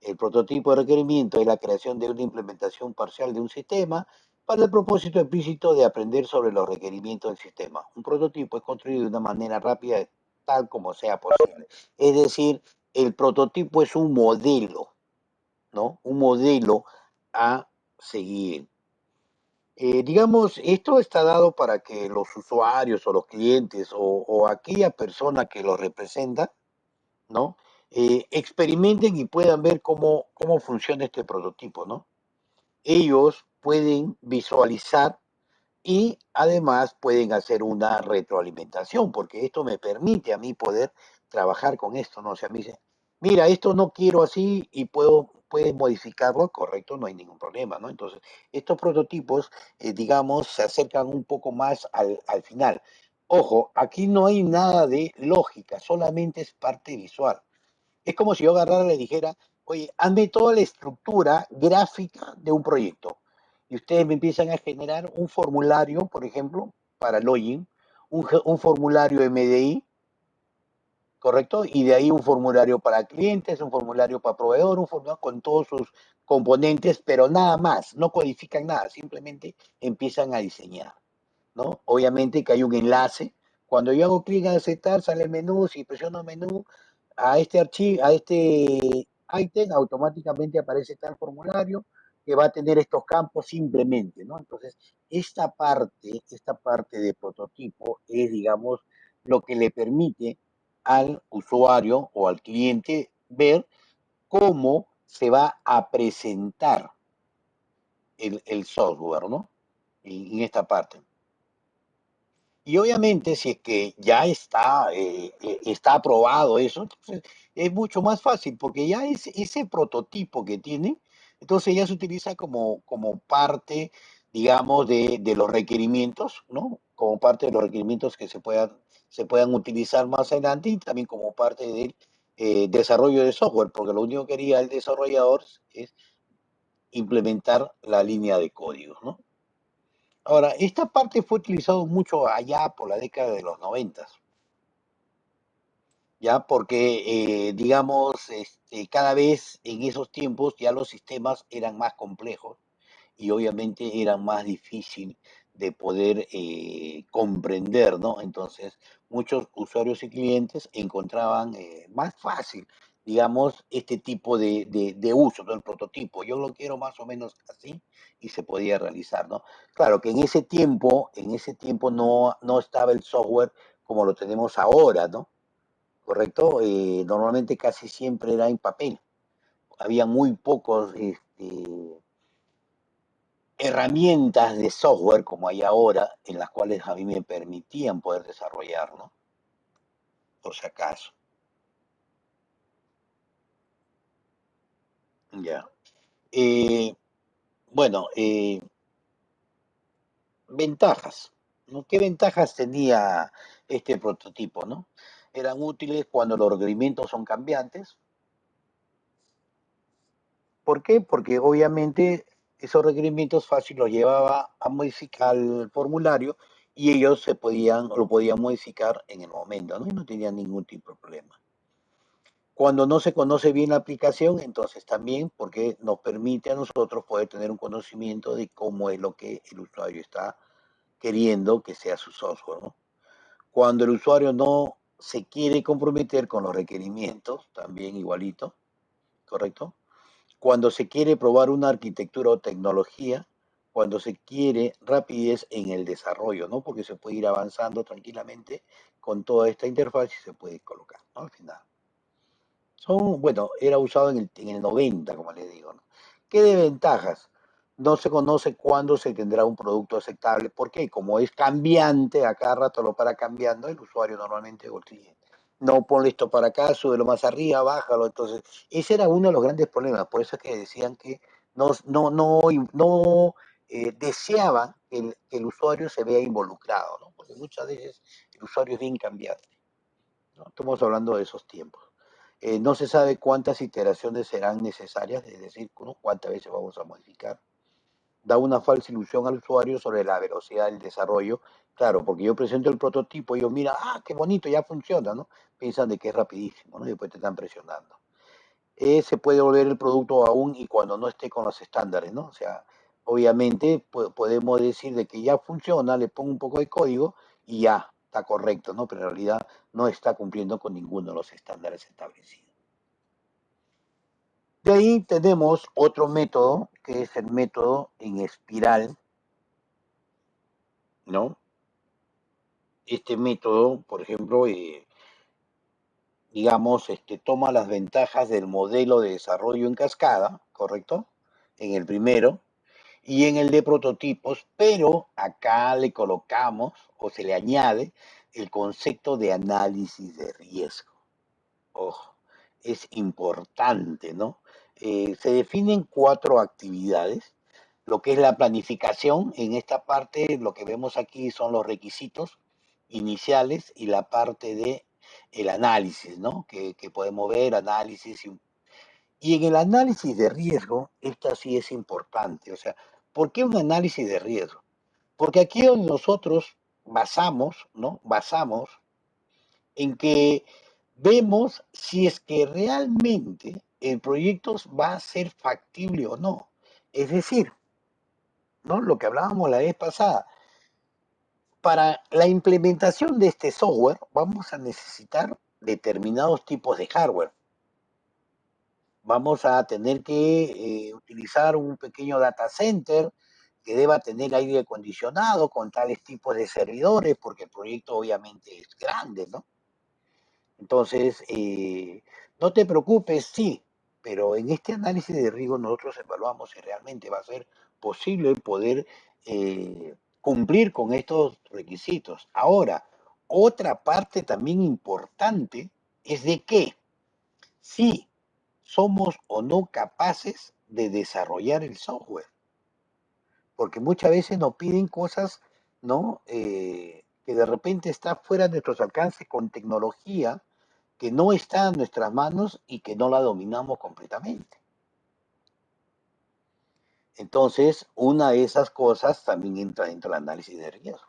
El prototipo de requerimiento es la creación de una implementación parcial de un sistema para el propósito explícito de aprender sobre los requerimientos del sistema. Un prototipo es construido de una manera rápida, tal como sea posible. Es decir, el prototipo es un modelo, ¿no? Un modelo a seguir. Digamos, esto está dado para que los usuarios o los clientes o aquella persona que los representa, ¿no? Experimenten y puedan ver cómo funciona este prototipo, ¿no? Ellos pueden visualizar y además pueden hacer una retroalimentación, porque esto me permite a mí poder trabajar con esto, ¿no? O sea, me dice, mira, esto no quiero así y puedes modificarlo, correcto, no hay ningún problema, ¿no? Entonces, estos prototipos, digamos, se acercan un poco más al final. Ojo, aquí no hay nada de lógica, solamente es parte visual. Es como si yo agarrara y le dijera, oye, hazme toda la estructura gráfica de un proyecto. Y ustedes me empiezan a generar un formulario, por ejemplo, para login, un formulario MDI, ¿correcto? Y de ahí un formulario para clientes, un formulario para proveedor, un formulario con todos sus componentes, pero nada más, no codifican nada, simplemente empiezan a diseñar, ¿no? Obviamente que hay un enlace. Cuando yo hago clic en aceptar, sale el menú, si presiono menú a este archivo, a este ítem, automáticamente aparece tal formulario que va a tener estos campos simplemente, ¿no? Entonces, esta parte de prototipo es, digamos, lo que le permite al usuario o al cliente ver cómo se va a presentar el software, ¿no? En esta parte. Y obviamente, si es que ya está aprobado eso, entonces es mucho más fácil, porque ya ese prototipo que tiene, entonces ya se utiliza como parte, digamos, de los requerimientos, ¿no? Como parte de los requerimientos que se puedan utilizar más adelante y también como parte del desarrollo de software, porque lo único que haría el desarrollador es implementar la línea de códigos, ¿no? Ahora, esta parte fue utilizado mucho allá por la década de los 90, ya porque, digamos, cada vez en esos tiempos ya los sistemas eran más complejos y obviamente eran más difícil de poder comprender, ¿no? Entonces, muchos usuarios y clientes encontraban más fácil digamos, este tipo de uso del prototipo. Yo lo quiero más o menos así y se podía realizar, ¿no? Claro que en ese tiempo no estaba el software como lo tenemos ahora, ¿no? ¿Correcto? Normalmente casi siempre era en papel. Había muy pocos herramientas de software como hay ahora en las cuales a mí me permitían poder desarrollar, ¿no? Por si acaso. Ya. Bueno, ventajas, ¿no? ¿Qué ventajas tenía este prototipo, no? Eran útiles cuando los requerimientos son cambiantes. ¿Por qué? Porque obviamente esos requerimientos fácil los llevaba a modificar el formulario y ellos lo podían modificar en el momento, ¿no? Y no tenían ningún tipo de problema. Cuando no se conoce bien la aplicación, entonces también porque nos permite a nosotros poder tener un conocimiento de cómo es lo que el usuario está queriendo que sea su software, ¿no? Cuando el usuario no se quiere comprometer con los requerimientos, también igualito, ¿correcto? Cuando se quiere probar una arquitectura o tecnología, cuando se quiere rapidez en el desarrollo, ¿no? Porque se puede ir avanzando tranquilamente con toda esta interfaz y se puede colocar, ¿no? Al final. Bueno, era usado en el 90, como les digo, ¿no? ¿Qué desventajas? No se conoce cuándo se tendrá un producto aceptable. ¿Por qué? Como es cambiante, a cada rato lo para cambiando, el usuario normalmente o el cliente. No, ponle esto para acá, súbelo más arriba, bájalo. Entonces, ese era uno de los grandes problemas. Por eso es que decían que no deseaban que el usuario se vea involucrado, ¿no? Porque muchas veces el usuario es bien cambiante, ¿no? Estamos hablando de esos tiempos. No se sabe cuántas iteraciones serán necesarias, es decir, ¿no? Cuántas veces vamos a modificar. Da una falsa ilusión al usuario sobre la velocidad del desarrollo. Claro, porque yo presento el prototipo y ellos miran, qué bonito, ya funciona, ¿no? Piensan de que es rapidísimo, ¿no? Y después te están presionando. Se puede volver el producto aún y cuando no esté con los estándares, ¿no? O sea, obviamente podemos decir de que ya funciona, le pongo un poco de código y ya está correcto, ¿no? Pero en realidad no está cumpliendo con ninguno de los estándares establecidos. De ahí tenemos otro método, que es el método en espiral, ¿no? Este método, por ejemplo, digamos, toma las ventajas del modelo de desarrollo en cascada, ¿correcto? En el primero, y en el de prototipos, pero acá le colocamos o se le añade el concepto de análisis de riesgo. Ojo, es importante, ¿no? Se definen 4 actividades. Lo que es la planificación, en esta parte lo que vemos aquí son los requisitos iniciales y la parte de el análisis, ¿no? Que podemos ver, análisis. Y en el análisis de riesgo, esta sí es importante. O sea, ¿por qué un análisis de riesgo? Porque aquí donde nosotros basamos, ¿no? Basamos en que vemos si es que realmente el proyecto va a ser factible o no. Es decir, ¿no? Lo que hablábamos la vez pasada, para la implementación de este software vamos a necesitar determinados tipos de hardware. Vamos a tener que utilizar un pequeño data center que deba tener aire acondicionado con tales tipos de servidores, porque el proyecto obviamente es grande, ¿no? Entonces, no te preocupes, sí, pero en este análisis de riesgo nosotros evaluamos si realmente va a ser posible poder cumplir con estos requisitos. Ahora, otra parte también importante es de que si somos o no capaces de desarrollar el software, porque muchas veces nos piden cosas, ¿no? Que de repente está fuera de nuestros alcances con tecnología que no está en nuestras manos y que no la dominamos completamente. Entonces, una de esas cosas también entra dentro del análisis de riesgo.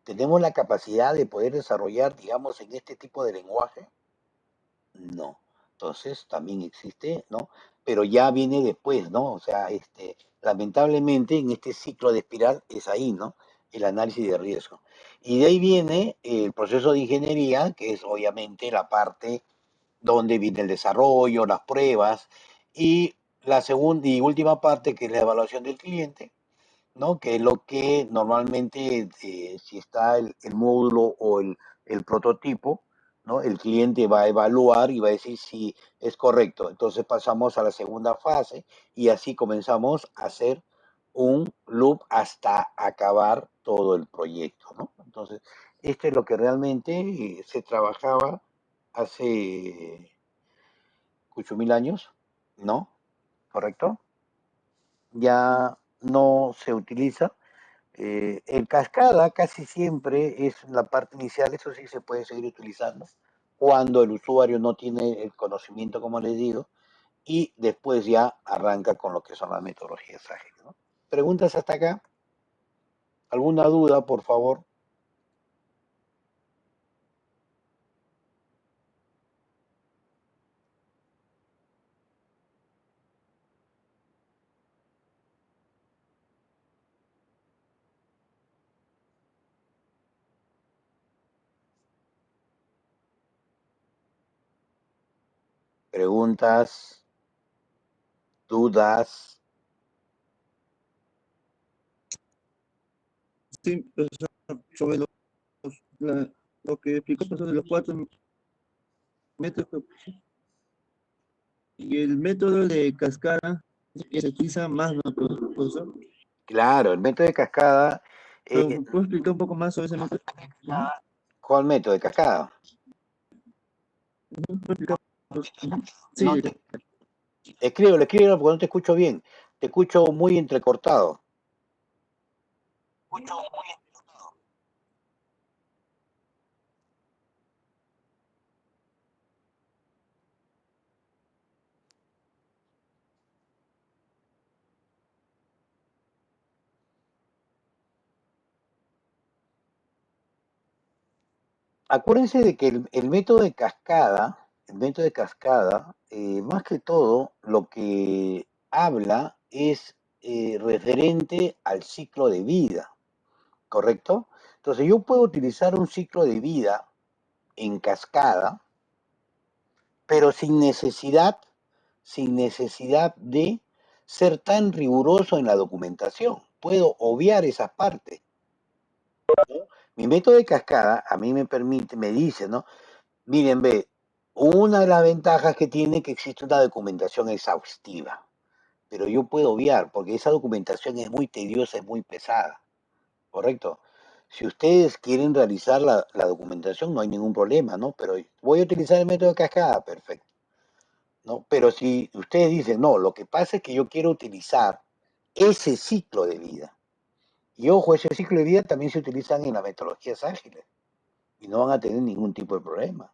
¿Tenemos la capacidad de poder desarrollar, digamos, en este tipo de lenguaje? No. Entonces, también existe, ¿no? Pero ya viene después, ¿no? O sea, lamentablemente en este ciclo de espiral es ahí, ¿no? El análisis de riesgo. Y de ahí viene el proceso de ingeniería, que es obviamente la parte donde viene el desarrollo, las pruebas y la segunda y última parte que es la evaluación del cliente, ¿no? Que es lo que normalmente, si está el módulo o el prototipo, ¿no? El cliente va a evaluar y va a decir si es correcto. Entonces pasamos a la segunda fase y así comenzamos a hacer un loop hasta acabar todo el proyecto, ¿no? Entonces, esto es lo que realmente se trabajaba hace 8.000 años, ¿no? ¿Correcto? Ya no se utiliza. En cascada casi siempre es la parte inicial, eso sí se puede seguir utilizando cuando el usuario no tiene el conocimiento, como les digo, y después ya arranca con lo que son las metodologías ágiles, ¿no? ¿Preguntas hasta acá? ¿Alguna duda, por favor? ¿Preguntas? ¿Dudas? Sí, profesor, sobre lo que explicó, profesor, de los 4 métodos y el método de cascada que se utiliza más, ¿no, profesor? Claro, el método de cascada. Pero, ¿me puedo explicar un poco más sobre ese método? ¿Cuál método de cascada? ¿Me puede explicar? Sí, No te, escríbelo porque no te escucho bien. Te escucho muy entrecortado. Acuérdense de que el método de cascada, más que todo, lo que habla es referente al ciclo de vida, ¿correcto? Entonces yo puedo utilizar un ciclo de vida en cascada, pero sin necesidad de ser tan riguroso en la documentación. Puedo obviar esa parte, ¿no? Mi método de cascada a mí me permite, me dice, ¿no? Miren, ve, una de las ventajas que tiene que existe una documentación exhaustiva, pero yo puedo obviar porque esa documentación es muy tediosa, es muy pesada, ¿correcto? Si ustedes quieren realizar la documentación, no hay ningún problema, ¿no? Pero voy a utilizar el método de cascada, perfecto, ¿no? Pero si ustedes dicen, no, lo que pasa es que yo quiero utilizar ese ciclo de vida, y ojo, ese ciclo de vida también se utilizan en las metodologías ágiles, y no van a tener ningún tipo de problema,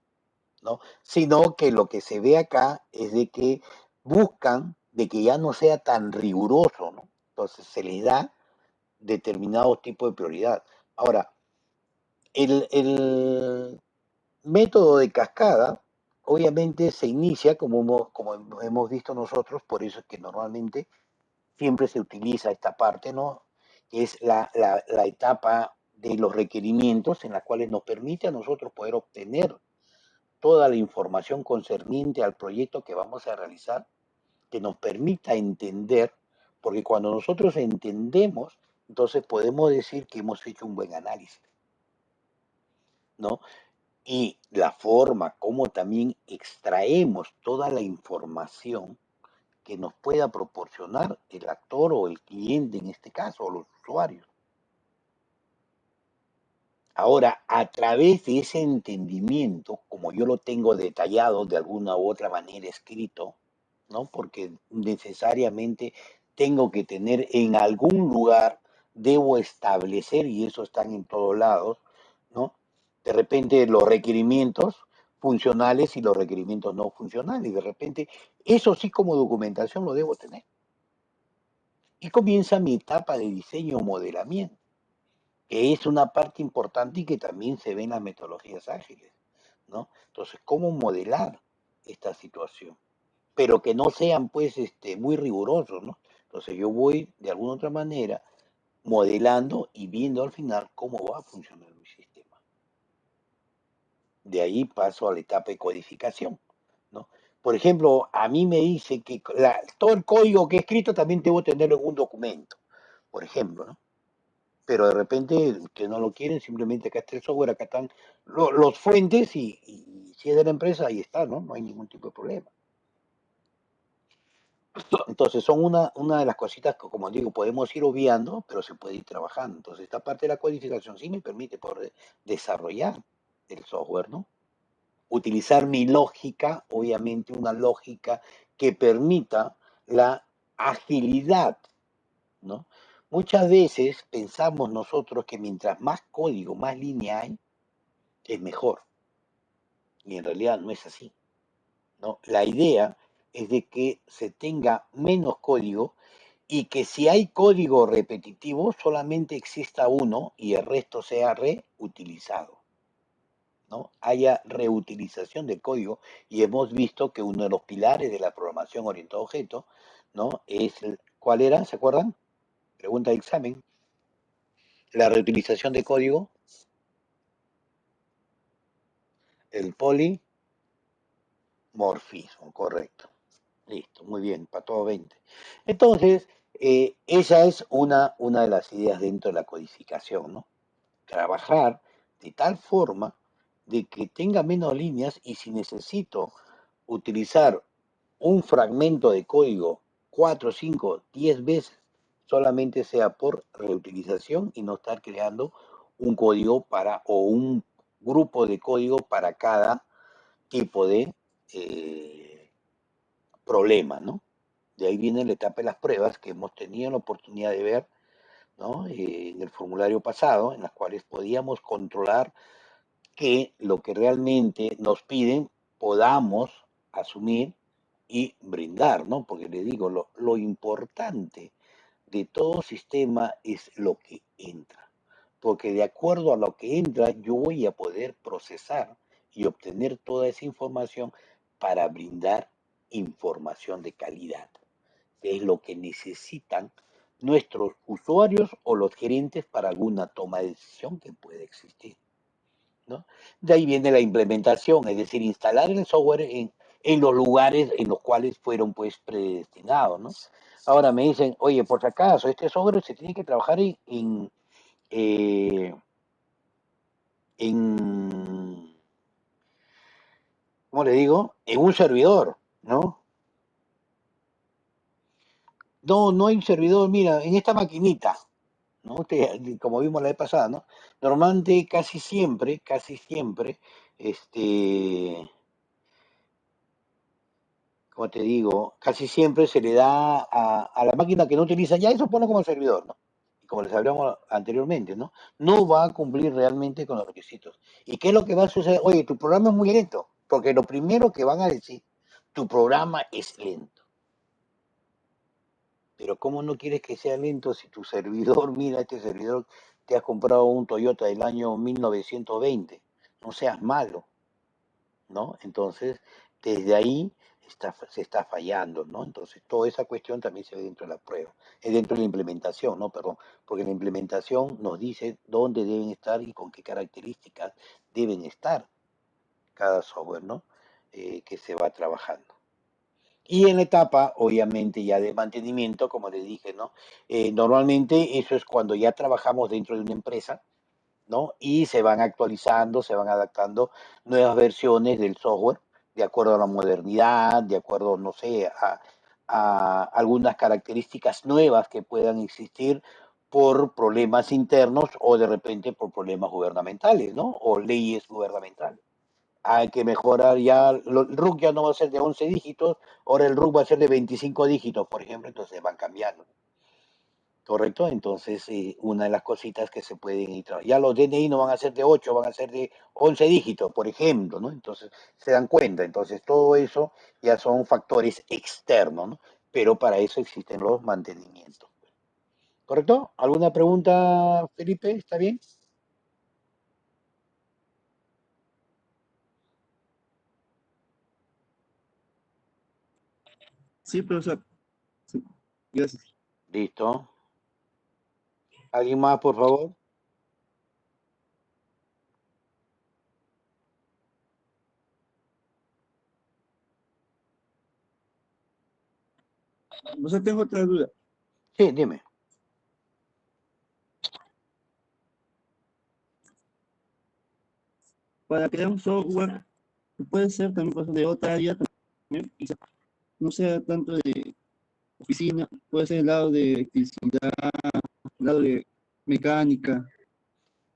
¿no? Sino que lo que se ve acá es de que buscan de que ya no sea tan riguroso, ¿no? Entonces se les da determinado tipo de prioridad. Ahora, el método de cascada obviamente se inicia como hemos visto nosotros, por eso es que normalmente siempre se utiliza esta parte, ¿no? Que es la etapa de los requerimientos en las cuales nos permite a nosotros poder obtener toda la información concerniente al proyecto que vamos a realizar, que nos permita entender, porque cuando nosotros entendemos, entonces podemos decir que hemos hecho un buen análisis, ¿no? Y la forma como también extraemos toda la información que nos pueda proporcionar el actor o el cliente en este caso, o los usuarios. Ahora, a través de ese entendimiento, como yo lo tengo detallado de alguna u otra manera escrito, ¿no? Porque necesariamente tengo que tener en algún lugar, debo establecer, y eso están en todos lados, ¿no? De repente los requerimientos funcionales y los requerimientos no funcionales. De repente, eso sí como documentación lo debo tener. Y comienza mi etapa de diseño o modelamiento, que es una parte importante y que también se ve en las metodologías ágiles, ¿no? Entonces, ¿cómo modelar esta situación? Pero que no sean, pues, muy rigurosos, ¿no? Entonces, yo voy, de alguna otra manera, modelando y viendo al final cómo va a funcionar mi sistema. De ahí paso a la etapa de codificación, Por ejemplo, a mí me dice que todo el código que he escrito también debo tenerlo en un documento, por ejemplo, ¿no? Pero de repente que no lo quieren, simplemente acá está el software, acá están los fuentes y si es de la empresa, ahí está, ¿no? No hay ningún tipo de problema. Entonces son una de las cositas que, como digo, podemos ir obviando, pero se puede ir trabajando. Entonces esta parte de la codificación sí me permite poder desarrollar el software, ¿no? Utilizar mi lógica, obviamente una lógica que permita la agilidad, ¿no? Muchas veces pensamos nosotros que mientras más código, más línea hay, es mejor. Y en realidad no es así, ¿no? La idea es de que se tenga menos código y que si hay código repetitivo, solamente exista uno y el resto sea reutilizado, ¿no? Haya reutilización del código y hemos visto que uno de los pilares de la programación orientada a objetos, ¿no? ¿Cuál era? ¿Se acuerdan? Pregunta de examen. La reutilización de código, el polimorfismo, correcto. Listo, muy bien, para todo 20. Entonces, esa es una de las ideas dentro de la codificación, ¿no? Trabajar de tal forma de que tenga menos líneas y si necesito utilizar un fragmento de código 4, 5, 10 veces, solamente sea por reutilización y no estar creando un código o un grupo de código para cada tipo de problema, ¿no? De ahí viene la etapa de las pruebas que hemos tenido la oportunidad de ver, ¿no? En el formulario pasado, en las cuales podíamos controlar que lo que realmente nos piden podamos asumir y brindar, ¿no? Porque le digo, lo importante de todo sistema es lo que entra, porque de acuerdo a lo que entra yo voy a poder procesar y obtener toda esa información para brindar información de calidad, que es lo que necesitan nuestros usuarios o los gerentes para alguna toma de decisión que puede existir, ¿no? De ahí viene la implementación, es decir, instalar el software en los lugares en los cuales fueron pues predestinados, ¿no? Ahora me dicen, oye, por si acaso, este software se tiene que trabajar eh, en ¿cómo le digo? En un servidor, ¿no? No, no hay un servidor, mira, en esta maquinita, ¿no? Como vimos la vez pasada, ¿no? Normalmente, casi siempre, este, como te digo, casi siempre se le da a la máquina que no utiliza, ya eso pone como servidor, ¿no? Y como les hablamos anteriormente, ¿no? No va a cumplir realmente con los requisitos. ¿Y qué es lo que va a suceder? Oye, tu programa es muy lento, porque lo primero que van a decir, tu programa es lento. Pero ¿cómo no quieres que sea lento si tu servidor, mira, este servidor, te has comprado un Toyota del año 1920? No seas malo, ¿no? Entonces, desde ahí se está fallando, ¿no? Entonces, toda esa cuestión también se ve dentro de la prueba, dentro de la implementación, ¿no? Perdón, porque la implementación nos dice dónde deben estar y con qué características deben estar cada software, ¿no? Que se va trabajando. Y en la etapa, obviamente, ya de mantenimiento, como les dije, ¿no? Normalmente eso es cuando ya trabajamos dentro de una empresa, ¿no? Y se van actualizando, se van adaptando nuevas versiones del software de acuerdo a la modernidad, de acuerdo, no sé, a algunas características nuevas que puedan existir por problemas internos o de repente por problemas gubernamentales, ¿no? O leyes gubernamentales. Hay que mejorar ya, el RUC ya no va a ser de 11 dígitos, ahora el RUC va a ser de 25 dígitos, por ejemplo, entonces van cambiando. ¿Correcto? Entonces, una de las cositas que se pueden ir trabajando. Ya los DNI no van a ser de 8, van a ser de 11 dígitos, por ejemplo, ¿no? Entonces, se dan cuenta. Entonces, todo eso ya son factores externos, ¿no? Pero para eso existen los mantenimientos. ¿Correcto? ¿Alguna pregunta, Felipe? ¿Está bien? Sí, profesor. Sí, gracias. Listo. ¿Alguien más, por favor? O sea, tengo otra duda. Sí, dime. Para crear un software, puede ser también cosa de otra área, también, quizá, no sea tanto de oficina, puede ser el lado de electricidad, el lado de mecánica,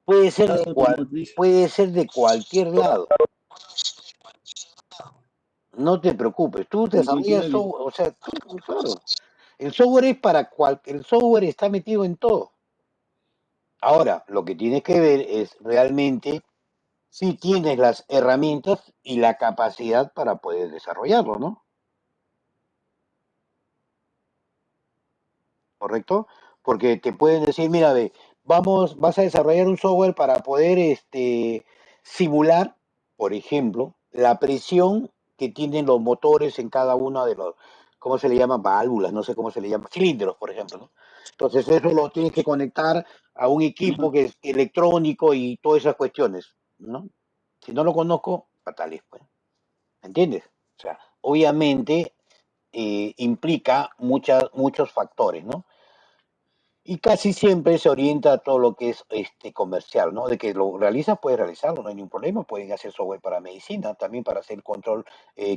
Puede ser lado de automotriz. puede ser de cualquier lado. No te preocupes, tú De cualquier desarrollas área. software, o sea, claro, el software es el software está metido en todo. Ahora, lo que tienes que ver es realmente si tienes las herramientas y la capacidad para poder desarrollarlo, ¿no? ¿Correcto? Porque te pueden decir, mira, ve, vas a desarrollar un software para poder simular, por ejemplo, la presión que tienen los motores en cada una de los, ¿cómo se le llama? Válvulas, no sé cómo se le llama, cilindros, por ejemplo, ¿no? Entonces eso lo tienes que conectar a un equipo Ajá. que es electrónico y todas esas cuestiones, ¿no? Si no lo conozco, fatales, pues. ¿Me entiendes? O sea, obviamente implica muchos factores, ¿no? Y casi siempre se orienta a todo lo que es comercial, ¿no? De que lo realizas, puedes realizarlo, no hay ningún problema. Pueden hacer software para medicina, también para hacer control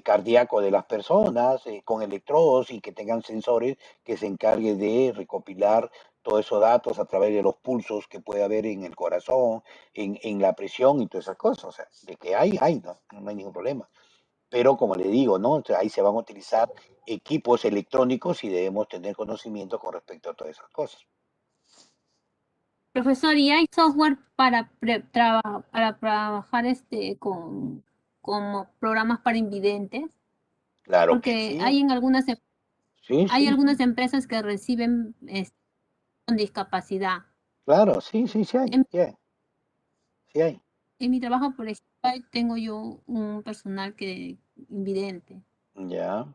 cardíaco de las personas, con electrodos y que tengan sensores que se encarguen de recopilar todos esos datos a través de los pulsos que puede haber en el corazón, en la presión y todas esas cosas. O sea, de que hay, ¿no? No hay ningún problema. Pero como le digo, ¿no? O sea, ahí se van a utilizar equipos electrónicos y debemos tener conocimiento con respecto a todas esas cosas. Profesor, ¿y hay software para para trabajar como programas para invidentes? Claro que Porque sí, hay sí, hay sí, algunas sí, empresas que reciben con discapacidad. claro, sí, sí, sí hay, En, sí hay, sí hay, en mi trabajo, por ejemplo, tengo yo un personal que invidente. ya,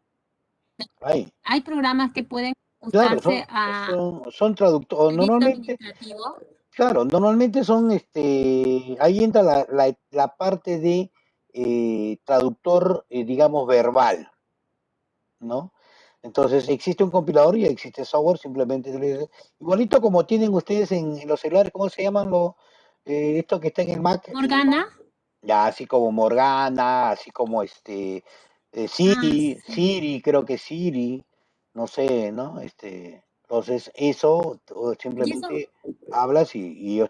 hay. Hay programas que pueden Claro, usarse a son traductores, servicio normalmente, administrativo. claro, normalmente son, ahí entra la parte de traductor, digamos, verbal, ¿no? Entonces existe un compilador y existe software, simplemente igualito como tienen ustedes en los celulares, ¿cómo se llaman esto que está en el Mac? Morgana. Ya, así como Morgana, así como Ah, sí. Siri, creo que Siri, no sé, ¿no? Entonces eso Y eso, simplemente hablas y ellos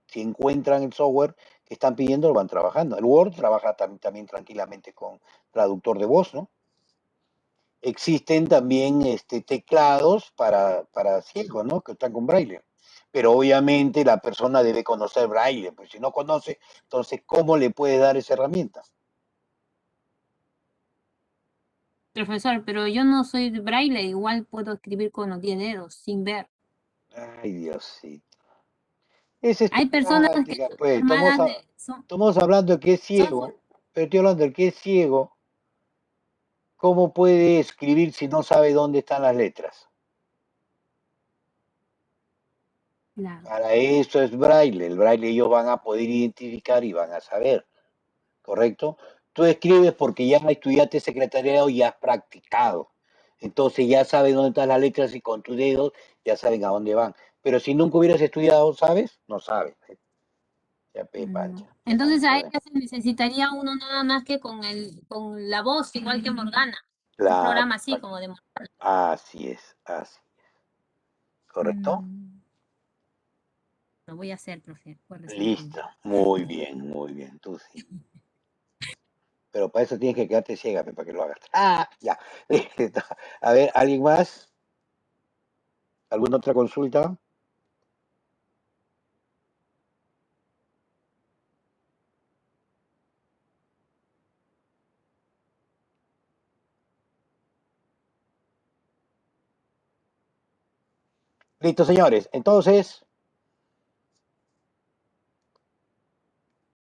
si encuentran el software que están pidiendo, lo van trabajando. El Word trabaja también tranquilamente con traductor de voz, ¿no? Existen también teclados para ciegos, ¿no? Que están con braille. Pero obviamente la persona debe conocer braille, pues si no conoce, entonces, ¿cómo le puede dar esa herramienta? profesor, pero yo no soy de braille, igual puedo escribir con los 10 dedos sin ver. Ay, Diosito. Esa es tu Hay personas que práctica, son pues. formadas Estamos hablando de que es son ciego, pero estoy hablando del que es ciego. ¿Cómo puede escribir si no sabe dónde están las letras? claro. Para eso es braille. El braille ellos van a poder identificar y van a saber. ¿Correcto? Tú escribes porque ya estudiaste secretariado y has practicado. Entonces ya sabes dónde están las letras y con tus dedos ya saben a dónde van. Pero si nunca hubieras estudiado, ¿sabes? No sabes. Ya No. pancha. Ese es el Entonces a problema. ella se necesitaría uno nada más que con la voz, igual que Morgana. Un Claro, programa así como de Morgana. así es, así. ¿Correcto? Mm, lo voy a hacer, profe, acuérdese de mí. Listo. Muy bien, muy bien. Tú sí. Pero para eso tienes que quedarte ciega, para que lo hagas. Ah, ya. A ver, ¿alguien más? ¿Alguna otra consulta? Listo, señores. Entonces,